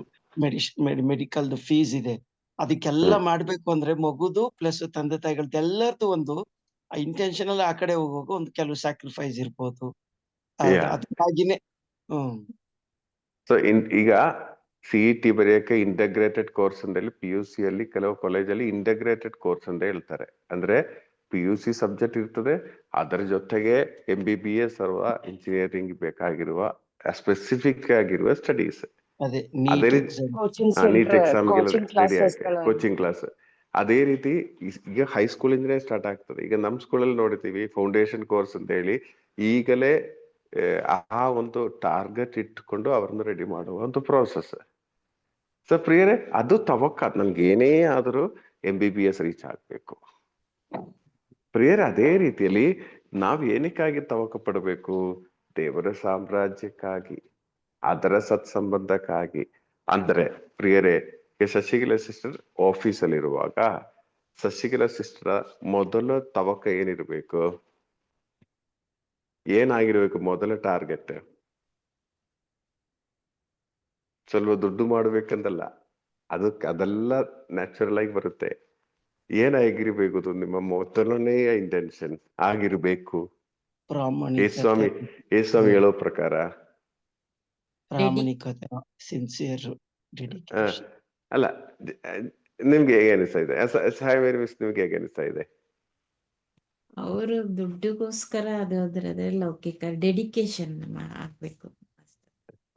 ಮೆಡಿಕಲ್ ಫೀಸ್ ಇದೆ, ಅದಕ್ಕೆಲ್ಲ ಮಾಡ್ಬೇಕು ಅಂದ್ರೆ ಮಗುದು ಪ್ಲಸ್ ತಂದೆ ತಾಯಿಗಳದ್ದು ಎಲ್ಲರದ್ದು ಒಂದು ಇಂಟೆನ್ಷನಲ್ ಆ ಕಡೆ ಹೋಗುವಾಗ ಒಂದು ಕೆಲವು ಸ್ಯಾಕ್ರಿಫೈಸ್ ಇರ್ಬೋದು. ಅದಕ್ಕಾಗಿನೇ ಸೊ ಈಗ CET ಬರೆಯಕ್ಕೆ ಇಂಟಗ್ರೇಟೆಡ್ ಕೋರ್ಸ್ ಅಂದಲ್ಲಿ PUC ಅಲ್ಲಿ ಕೆಲವು ಕಾಲೇಜಲ್ಲಿ ಇಂಟಗ್ರೇಟೆಡ್ ಕೋರ್ಸ್ ಅಂತ ಹೇಳ್ತಾರೆ. ಅಂದ್ರೆ PUC ಸಬ್ಜೆಕ್ಟ್ ಇರ್ತದೆ, ಅದರ ಜೊತೆಗೆ MBBS ಅಥವಾ ಇಂಜಿನಿಯರಿಂಗ್ ಬೇಕಾಗಿರುವ ಸ್ಪೆಸಿಫಿಕ್ ಆಗಿರುವ ಸ್ಟಡೀಸ್, ಅದೇ ರೀತಿ ನೀಟ್ ಎಕ್ಸಾಮ್ಗೆ ರೆಡಿ ಆಗಿ ಕೋಚಿಂಗ್ ಕ್ಲಾಸ್. ಅದೇ ರೀತಿ ಈಗ ಹೈಸ್ಕೂಲ್ ಇಂದನೇ ಸ್ಟಾರ್ಟ್ ಆಗ್ತದೆ. ಈಗ ನಮ್ ಸ್ಕೂಲಲ್ಲಿ ನೋಡ್ತೀವಿ ಫೌಂಡೇಶನ್ ಕೋರ್ಸ್ ಅಂತ ಹೇಳಿ ಈಗಲೇ ಆ ಒಂದು ಟಾರ್ಗೆಟ್ ಇಟ್ಕೊಂಡು ಅವ್ರನ್ನ ರೆಡಿ ಮಾಡುವ ಒಂದು ಪ್ರೋಸೆಸ್. ಸೊ ಪ್ರಿಯರೇ, ಅದು ತವಕ್ಕ, ನನ್ಗೆ ಏನೇ ಆದರೂ MBBS ರೀಚ್ ಆಗ್ಬೇಕು. ಪ್ರಿಯರೇ, ಅದೇ ರೀತಿಯಲ್ಲಿ ನಾವ್ ಏನಕ್ಕಾಗಿ ತವಕ ಪಡಬೇಕು? ದೇವರ ಸಾಮ್ರಾಜ್ಯಕ್ಕಾಗಿ, ಅದರ ಸತ್ಸಂಬಂಧಕ್ಕಾಗಿ. ಅಂದ್ರೆ ಪ್ರಿಯರೇ, ಶಶಿಕಲಾ ಸಿಸ್ಟರ್ ಆಫೀಸಲ್ಲಿ ಇರುವಾಗ ಶಶಿಕಲಾ ಸಿಸ್ಟರ್ ಮೊದಲ ತವಕ ಏನಿರ್ಬೇಕು, ಏನಾಗಿರ್ಬೇಕು? ಮೊದಲ ಟಾರ್ಗೆಟ್ ಸ್ವಲ್ಪ ದುಡ್ಡು ಮಾಡ್ಬೇಕಂತಲ್ಲ, ಅದೆಲ್ಲ ನ್ಯಾಚುರಲ್ ಆಗಿ ಬರುತ್ತೆ. ಏನಾಗಿರ್ಬೇಕು? ನಿಮ್ಮ ಮೊದಲನೆಯ ಇಂಟೆನ್ಷನ್ ಆಗಿರ್ಬೇಕು. ಯೇಸ್ವಾಮಿ ಹೇಳೋ ಪ್ರಕಾರ ಪ್ರಾಮಾಣಿಕತೆ, ಸಿನ್ಸಿಯರ್ ಡೆಡಿಕೇಶನ್. ಅಲ್ಲ, ನಿಮ್ಗೆ ಹೇಗೆ ಅನಿಸ್ತಾ ಇದೆ? ನಿಮ್ಗೆ ಹೇಗೆ ಅನಿಸ್ತಾ ಇದೆ? ಅವರು ದುಡ್ಡಿಗೋಸ್ಕರ ಅದ್ರ ಲೌಕಿಕ ಡೆಡಿಕೇಶನ್ ಆಗ್ಬೇಕು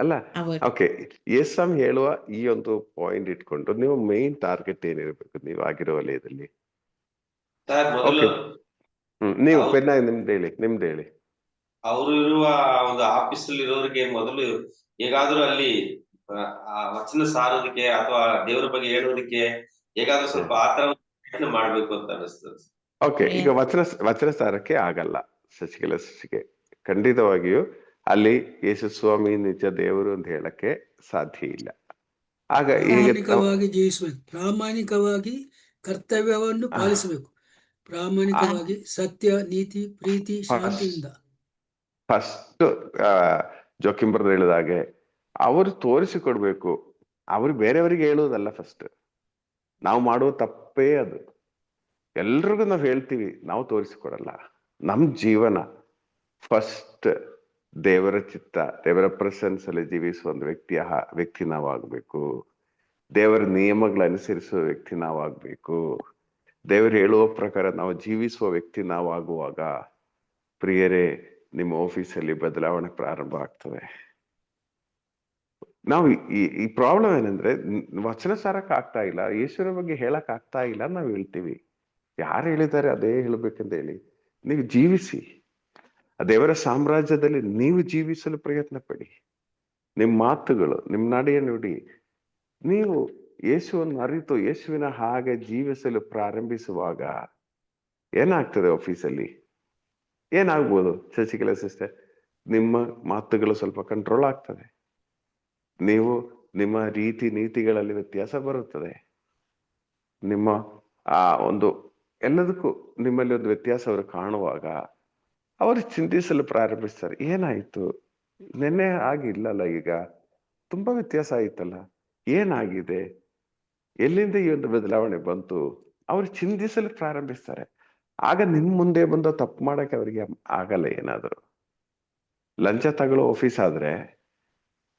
ಅಲ್ಲ. ಓಕೆ, ಯೇಸ್ವಾಮಿ ಹೇಳುವ ಈ ಒಂದು ಪಾಯಿಂಟ್ ಇಟ್ಕೊಂಡು ನೀವು ಮೇನ್ ಟಾರ್ಗೆಟ್ ಏನಿರ್ಬೇಕು ನೀವು ಆಗಿರೋ ವಲಯದಲ್ಲಿ? ನೀವು ನಿಮ್ದು ಹೇಳಿ. ಅವರು ಇರುವ ಒಂದು ಆಫೀಸ್ ಅಲ್ಲಿ ಇರೋರಿಗೆ ಮೊದಲು ಹೇಗಾದ್ರೂ ಅಲ್ಲಿ ವಚನ ಸಾರೋದಕ್ಕೆ ಅಥವಾ ದೇವರ ಬಗ್ಗೆ ಹೇಳೋದಕ್ಕೆ ಹೇಗಾದ್ರೂ ಸ್ವಲ್ಪ ಆತರ ಪ್ರಯತ್ನ ಮಾಡ್ಬೇಕು ಅಂತ ಅನಿಸ್ತದೆ. ಓಕೆ, ಈಗ ವಚನ ಸಾರಕ್ಕೆ ಆಗಲ್ಲ ಶಶಿಕಲಾ ಸಿಸ್ಟರ್ಗೆ. ಖಂಡಿತವಾಗಿಯೂ ಅಲ್ಲಿ ಯೇಸುಸ್ವಾಮಿ ನಿಜ ದೇವರು ಅಂತ ಹೇಳಕ್ಕೆ ಸಾಧ್ಯ ಇಲ್ಲ. ಆಗ ಪ್ರಾಮಾಣಿಕವಾಗಿ ಜೀವಿಸಬೇಕು, ಪ್ರಾಮಾಣಿಕವಾಗಿ ಕರ್ತವ್ಯವನ್ನು ಪಾಲಿಸಬೇಕು, ಪ್ರಾಮಾಣಿಕವಾಗಿ ಸತ್ಯ, ನೀತಿ, ಪ್ರೀತಿ, ಶಾಂತಿಯಿಂದ. ಫಸ್ಟ್ ಜೋಕಿಂ ಬ್ರದರ್ ಹೇಳಿದಾಗೆ ಅವರು ತೋರಿಸಿಕೊಡ್ಬೇಕು. ಅವ್ರು ಬೇರೆಯವರಿಗೆ ಹೇಳುವುದಲ್ಲ, ಫಸ್ಟ್ ನಾವು ಮಾಡುವ ತಪ್ಪೇ ಅದು. ಎಲ್ರಿಗೂ ನಾವು ಹೇಳ್ತೀವಿ, ನಾವು ತೋರಿಸಿಕೊಡಲ್ಲ. ನಮ್ ಜೀವನ ಫಸ್ಟ್ ದೇವರ ಚಿತ್ತ, ದೇವರ ಪ್ರೆಸೆನ್ಸ್ ಅಲ್ಲಿ ಜೀವಿಸುವ ಒಂದು ವ್ಯಕ್ತಿ ನಾವಾಗಬೇಕು. ದೇವರ ನಿಯಮಗಳ ಅನುಸರಿಸುವ ವ್ಯಕ್ತಿ ನಾವಾಗಬೇಕು. ದೇವರು ಹೇಳುವ ಪ್ರಕಾರ ನಾವು ಜೀವಿಸುವ ವ್ಯಕ್ತಿ ನಾವಾಗುವಾಗ ಪ್ರಿಯರೇ, ನಿಮ್ಮ ಆಫೀಸಲ್ಲಿ ಬದಲಾವಣೆ ಪ್ರಾರಂಭ ಆಗ್ತದೆ. ನಾವು ಈ ಪ್ರಾಬ್ಲಮ್ ಏನಂದ್ರೆ, ವಚನ ಸಾರಕ್ಕೆ ಆಗ್ತಾ ಇಲ್ಲ, ಯೇಸುವಿನ ಬಗ್ಗೆ ಹೇಳಕ್ ಆಗ್ತಾ ಇಲ್ಲ ನಾವು ಹೇಳ್ತೀವಿ. ಯಾರು ಹೇಳಿದ್ದಾರೆ ಅದೇ ಹೇಳ್ಬೇಕಂತ ಹೇಳಿ. ನೀವು ಜೀವಿಸಿ, ದೇವರ ಸಾಮ್ರಾಜ್ಯದಲ್ಲಿ ನೀವು ಜೀವಿಸಲು ಪ್ರಯತ್ನ ಪಡಿ. ನಿಮ್ಮ ಮಾತುಗಳು, ನಿಮ್ಮ ನಡೆಯ ನುಡಿ, ನೀವು ಯೇಸುವನ್ನು ಅರಿತು ಯೇಸುವಿನ ಹಾಗೆ ಜೀವಿಸಲು ಪ್ರಾರಂಭಿಸುವಾಗ ಏನಾಗ್ತದೆ? ಆಫೀಸಲ್ಲಿ ಏನಾಗ್ಬೋದು ಶಶಿಕಲಾ ಸಿಸ್ಟರ್? ನಿಮ್ಮ ಮಾತುಗಳು ಸ್ವಲ್ಪ ಕಂಟ್ರೋಲ್ ಆಗ್ತದೆ. ನೀವು ನಿಮ್ಮ ರೀತಿ ನೀತಿಗಳಲ್ಲಿ ವ್ಯತ್ಯಾಸ ಬರುತ್ತದೆ. ನಿಮ್ಮ ಒಂದು ಎಲ್ಲದಕ್ಕೂ ನಿಮ್ಮಲ್ಲಿ ಒಂದು ವ್ಯತ್ಯಾಸ ಅವರು ಕಾಣುವಾಗ ಅವರು ಚಿಂತಿಸಲು ಪ್ರಾರಂಭಿಸ್ತಾರೆ. ಏನಾಯ್ತು? ನೆನ್ನೆ ಆಗಿಲ್ಲಲ್ಲ, ಈಗ ತುಂಬಾ ವ್ಯತ್ಯಾಸ ಆಯ್ತಲ್ಲ, ಏನಾಗಿದೆ? ಎಲ್ಲಿಂದ ಈ ಒಂದು ಬದಲಾವಣೆ ಬಂತು? ಅವರು ಚಿಂತಿಸಲು ಪ್ರಾರಂಭಿಸ್ತಾರೆ. ಆಗ ನಿಮ್ ಮುಂದೆ ಬಂದು ತಪ್ಪು ಮಾಡಕ್ಕೆ ಅವರಿಗೆ ಆಗಲ್ಲ. ಏನಾದ್ರು ಲಂಚ ತಗೊಳ್ಳೋ ಆಫೀಸ್ ಆದ್ರೆ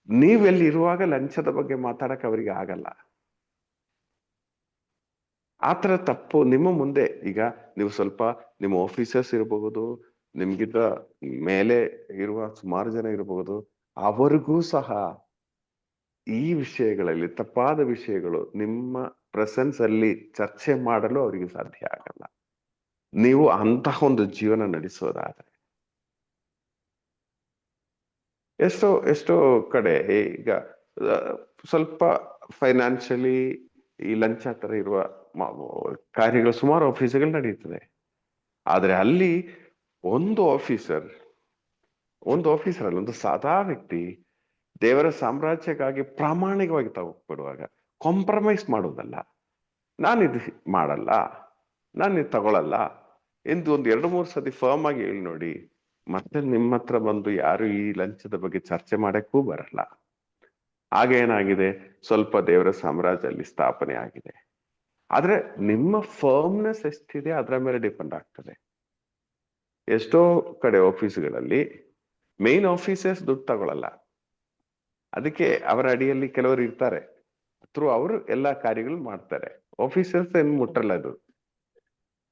ನೀವೆಲ್ಲಿ ಇರುವಾಗ ಲಂಚದ ಬಗ್ಗೆ ಮಾತಾಡಕ್ ಅವರಿಗೆ ಆಗಲ್ಲ. ಆತರ ತಪ್ಪು ನಿಮ್ಮ ಮುಂದೆ, ಈಗ ನೀವು ಸ್ವಲ್ಪ ನಿಮ್ಮ ಆಫೀಸರ್ಸ್ ಇರಬಹುದು, ನಿಮ್ಗಿಂತ ಮೇಲೆ ಇರುವ ಸುಮಾರು ಜನ ಇರಬಹುದು, ಅವರಿಗೂ ಸಹ ಈ ವಿಷಯಗಳಲ್ಲಿ ತಪ್ಪಾದ ವಿಷಯಗಳು ನಿಮ್ಮ ಪ್ರೆಸೆನ್ಸ್ ಅಲ್ಲಿ ಚರ್ಚೆ ಮಾಡಲು ಅವರಿಗೆ ಸಾಧ್ಯ ಆಗಲ್ಲ. ನೀವು ಅಂತಹ ಒಂದು ಜೀವನ ನಡೆಸೋದಾದ್ರೆ. ಎಷ್ಟೋ ಕಡೆ ಈಗ ಸ್ವಲ್ಪ ಫೈನಾನ್ಷಿಯಲಿ ಈ ಲಂಚ ತರ ಇರುವ ಕಾರ್ಯಗಳು ಸುಮಾರು ಆಫೀಸ್ಗಳು ನಡೆಯುತ್ತದೆ. ಆದ್ರೆ ಅಲ್ಲಿ ಒಂದು ಆಫೀಸರ್ ಅಲ್ಲ, ಒಂದು ಸಾದಾ ವ್ಯಕ್ತಿ ದೇವರ ಸಾಮ್ರಾಜ್ಯಕ್ಕಾಗಿ ಪ್ರಾಮಾಣಿಕವಾಗಿ ತಗೊಳ್ಳುವಾಗ ಕಾಂಪ್ರಮೈಸ್ ಮಾಡೋದಲ್ಲ, ನಾನಿದು ಮಾಡಲ್ಲ, ನಾನು ಇದು ತಗೊಳಲ್ಲ ಎಂದು ಒಂದು 2-3 ಸತಿ ಫರ್ಮ್ ಆಗಿ ಹೇಳಿ ನೋಡಿ. ಮತ್ತೆ ನಿಮ್ಮ ಹತ್ರ ಬಂದು ಯಾರು ಈ ಲಂಚದ ಬಗ್ಗೆ ಚರ್ಚೆ ಮಾಡಕ್ಕೂ ಬರಲ್ಲ. ಆಗ ಏನಾಗಿದೆ? ಸ್ವಲ್ಪ ದೇವರ ಸಾಮ್ರಾಜ್ಯದಲ್ಲಿ ಸ್ಥಾಪನೆ ಆಗಿದೆ. ಆದ್ರೆ ನಿಮ್ಮ ಫರ್ಮ್ನೆಸ್ ಎಷ್ಟಿದೆ ಅದರ ಮೇಲೆ ಡಿಪೆಂಡ್ ಆಗ್ತದೆ. ಎಷ್ಟೋ ಕಡೆ ಆಫೀಸ್ಗಳಲ್ಲಿ ಮೇನ್ ಆಫೀಸರ್ಸ್ ದುಡ್ಡು ತಗೊಳಲ್ಲ, ಅದಕ್ಕೆ ಅವರ ಅಡಿಯಲ್ಲಿ ಕೆಲವರು ಇರ್ತಾರೆ, ಥ್ರೂ ಅವರು ಎಲ್ಲಾ ಕಾರ್ಯಗಳು ಮಾಡ್ತಾರೆ. ಆಫೀಸರ್ಸ್ ಏನು ಮುಟ್ಟಲ್ಲ. ಅದು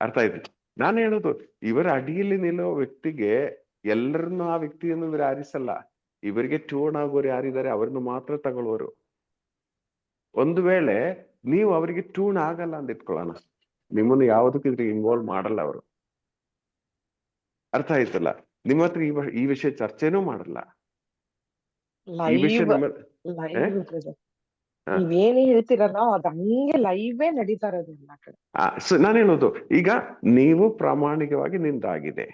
ಅರ್ಥ ಆಯ್ತು ನಾನು ಹೇಳೋದು. ಇವರ ಅಡಿಯಲ್ಲಿ ನಿಲ್ಲೋ ವ್ಯಕ್ತಿಗೆ ಎಲ್ಲರನ್ನು ಆ ವ್ಯಕ್ತಿಯನ್ನು ಇವರು ಆರಿಸಲ್ಲ. ಇವರಿಗೆ ಟ್ಯೂನ್ ಆಗೋರು ಯಾರಿದ್ದಾರೆ ಅವ್ರನ್ನು ಮಾತ್ರ ತಗೊಳ್ಳುವರು. ಒಂದು ವೇಳೆ ನೀವು ಅವರಿಗೆ ಟ್ಯೂನ್ ಆಗಲ್ಲ ಅಂತ ಇಟ್ಕೊಳ್ಳೋಣ, ನಿಮ್ಮನ್ನು ಯಾವುದಕ್ಕೂ ಇದ್ರಿಗೆ ಇನ್ವಾಲ್ವ್ ಮಾಡಲ್ಲ ಅವರು. ಅರ್ಥ ಆಯ್ತಲ್ಲ? ನಿಮ್ಮ ಹತ್ರ ಈ ವಿಷಯ ಚರ್ಚೆನೂ ಮಾಡಲ್ಲ. ಈ ವಿಷಯ ನೀವೇನೇ ಹೇಳ್ತಿರಲ್ಲ ಅದ್ ಹಂಗೆ ಲೈವೇ ನಡೀತಾ ಇರೋದು ಎಲ್ಲ ಕಡೆ. ನಾನು ಹೇಳೋದು, ಈಗ ನೀವು ಪ್ರಾಮಾಣಿಕವಾಗಿ ನಿಂದಾಗಿದೆ,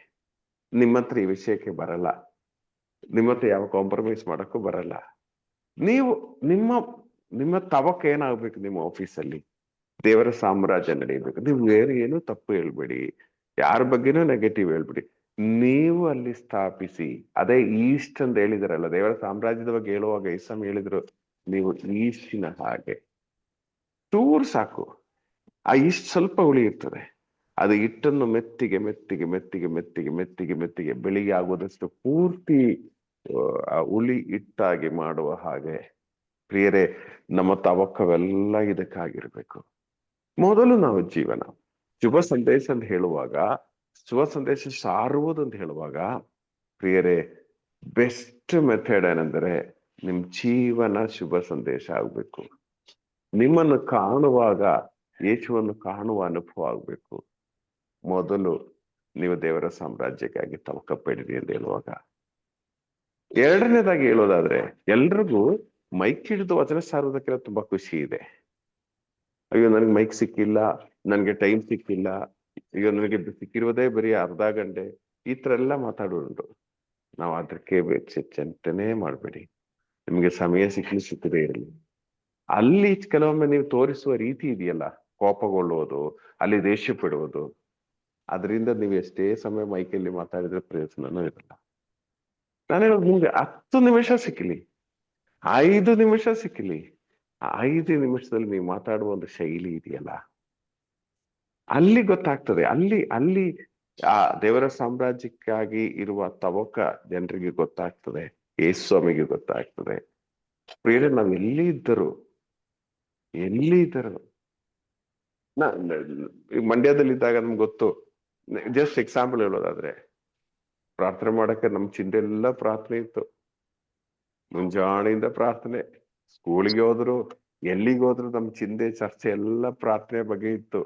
ನಿಮ್ಮ ಹತ್ರ ಈ ವಿಷಯಕ್ಕೆ ಬರಲ್ಲ, ನಿಮ್ಮ ಹತ್ರ ಯಾವ ಕಾಂಪ್ರಮೈಸ್ ಮಾಡಕ್ಕೂ ಬರಲ್ಲ. ನೀವು ನಿಮ್ಮ ತವಕ ಏನಾಗ್ಬೇಕು? ನಿಮ್ಮ ಆಫೀಸಲ್ಲಿ ದೇವರ ಸಾಮ್ರಾಜ್ಯ ನಡೆಯಬೇಕು. ನೀವು ಬೇರೆ ಏನು ತಪ್ಪು ಹೇಳ್ಬೇಡಿ, ಯಾರ ಬಗ್ಗೆನೂ ನೆಗೆಟಿವ್ ಹೇಳ್ಬಿಡಿ. ನೀವು ಅಲ್ಲಿ ಸ್ಥಾಪಿಸಿ. ಅದೇ ಈಸ್ಟ್ ಅಂತ ಹೇಳಿದ್ರಲ್ಲ, ದೇವರ ಸಾಮ್ರಾಜ್ಯದ ಬಗ್ಗೆ ಹೇಳುವಾಗ ಇಸ್ಲಾಂ ಹೇಳಿದ್ರು, ನೀವು ಈಸ್ಟಿನ ಹಾಗೆ ಚೂರ್ ಸಾಕು. ಆ ಈಸ್ಟ್ ಸ್ವಲ್ಪ ಹುಳಿ ಇರ್ತದೆ, ಅದು ಹಿಟ್ಟನ್ನು ಮೆತ್ತಿಗೆ ಮೆತ್ತಿಗೆ ಮೆತ್ತಿಗೆ ಮೆತ್ತಿಗೆ ಮೆತ್ತಿಗೆ ಮೆತ್ತಿಗೆ ಬೆಳಿಗ್ಗೆ ಆಗೋದಷ್ಟು ಪೂರ್ತಿ ಹುಳಿ ಹಿಟ್ಟಾಗಿ ಮಾಡುವ ಹಾಗೆ ಪ್ರಿಯರೇ, ನಮ್ಮ ತವಕವೆಲ್ಲ ಇದಕ್ಕಾಗಿರ್ಬೇಕು. ಮೊದಲು ನಾವು ಜೀವನ ಶುಭ ಸಂದೇಶ ಅಂತ ಹೇಳುವಾಗ, ಶುಭ ಸಂದೇಶ ಸಾರುವುದು ಅಂತ ಹೇಳುವಾಗ ಪ್ರಿಯರೇ, ಬೆಸ್ಟ್ ಮೆಥಡ್ ಏನಂದ್ರೆ ನಿಮ್ ಜೀವನ ಶುಭ ಸಂದೇಶ ಆಗ್ಬೇಕು. ನಿಮ್ಮನ್ನು ಕಾಣುವಾಗ ಯೇಸುವನ್ನು ಕಾಣುವ ಅನುಭವ ಆಗ್ಬೇಕು. ಮೊದಲು ನೀವು ದೇವರ ಸಾಮ್ರಾಜ್ಯಕ್ಕಾಗಿ ತವಕ ಪಡಿರಿ ಅಂತ ಹೇಳುವಾಗ. ಎರಡನೇದಾಗಿ ಹೇಳೋದಾದ್ರೆ, ಎಲ್ರಿಗೂ ಮೈಕ್ ಹಿಡಿದು ವಚನ ಸಾರುವುದಕ್ಕೆಲ್ಲ ತುಂಬಾ ಖುಷಿ ಇದೆ. ಅಯ್ಯೋ ನನಗೆ ಮೈಕ್ ಸಿಕ್ಕಿಲ್ಲ, ನನ್ಗೆ ಟೈಮ್ ಸಿಕ್ಕಿಲ್ಲ, ಈಗ ನನಗೆ ಸಿಕ್ಕಿರೋದೇ ಬರೀ ಅರ್ಧ ಗಂಟೆ, ಈ ತರ ಎಲ್ಲ ಮಾತಾಡೋದು. ನಾವು ಅದಕ್ಕೆ ಚಿಂತನೆ ಮಾಡ್ಬೇಡಿ. ನಿಮ್ಗೆ ಸಮಯ ಸಿಕ್ಕದೇ ಇರಲಿ. ಅಲ್ಲಿ ಕೆಲವೊಮ್ಮೆ ನೀವು ತೋರಿಸುವ ರೀತಿ ಇದೆಯಲ್ಲ, ಕೋಪಗೊಳ್ಳುವುದು, ಅಲ್ಲಿ ದೇಶ ಪಡುವುದು, ಅದರಿಂದ ನೀವು ಎಷ್ಟೇ ಸಮಯ ಮೈಕಲ್ಲಿ ಮಾತಾಡಿದ್ರೆ ಪ್ರಯೋಜನನೂ ಇರಲ್ಲ. ನಾನು ಹೇಳೋದು, ನಿಮ್ಗೆ 10 ನಿಮಿಷ ಸಿಕ್ಕಲಿ, 5 ನಿಮಿಷ ಸಿಕ್ಕಲಿ, 5 ನಿಮಿಷದಲ್ಲಿ ನೀವು ಮಾತಾಡುವ ಒಂದು ಶೈಲಿ ಇದೆಯಲ್ಲ, ಅಲ್ಲಿ ಗೊತ್ತಾಗ್ತದೆ. ಅಲ್ಲಿ ಆ ದೇವರ ಸಾಮ್ರಾಜ್ಯಕ್ಕಾಗಿ ಇರುವ ತವಕ ಜನರಿಗೆ ಗೊತ್ತಾಗ್ತದೆ, ಯೇಸು ಸ್ವಾಮಿಗೆ ಗೊತ್ತಾಗ್ತದೆ. ಪ್ರಿಯರೇ, ನಾವ್ ಎಲ್ಲಿ ಇದ್ದರು ಈ ಮಂಡ್ಯದಲ್ಲಿದ್ದಾಗ ನಮ್ಗೆ ಗೊತ್ತು. ಜಸ್ಟ್ ಎಕ್ಸಾಂಪಲ್ ಹೇಳೋದಾದ್ರೆ, ಪ್ರಾರ್ಥನೆ ಮಾಡಕ್ಕೆ ನಮ್ ಚಿಂತೆ ಎಲ್ಲ ಪ್ರಾರ್ಥನೆ ಇತ್ತು. ಮುಂಜಾನೆಯಿಂದ ಪ್ರಾರ್ಥನೆ, ಸ್ಕೂಲಿಗೆ ಹೋದ್ರು ಎಲ್ಲಿಗೆ ಹೋದ್ರು ನಮ್ ಚಿಂತೆ ಚರ್ಚೆ ಎಲ್ಲ ಪ್ರಾರ್ಥನೆ ಬಗ್ಗೆ ಇತ್ತು.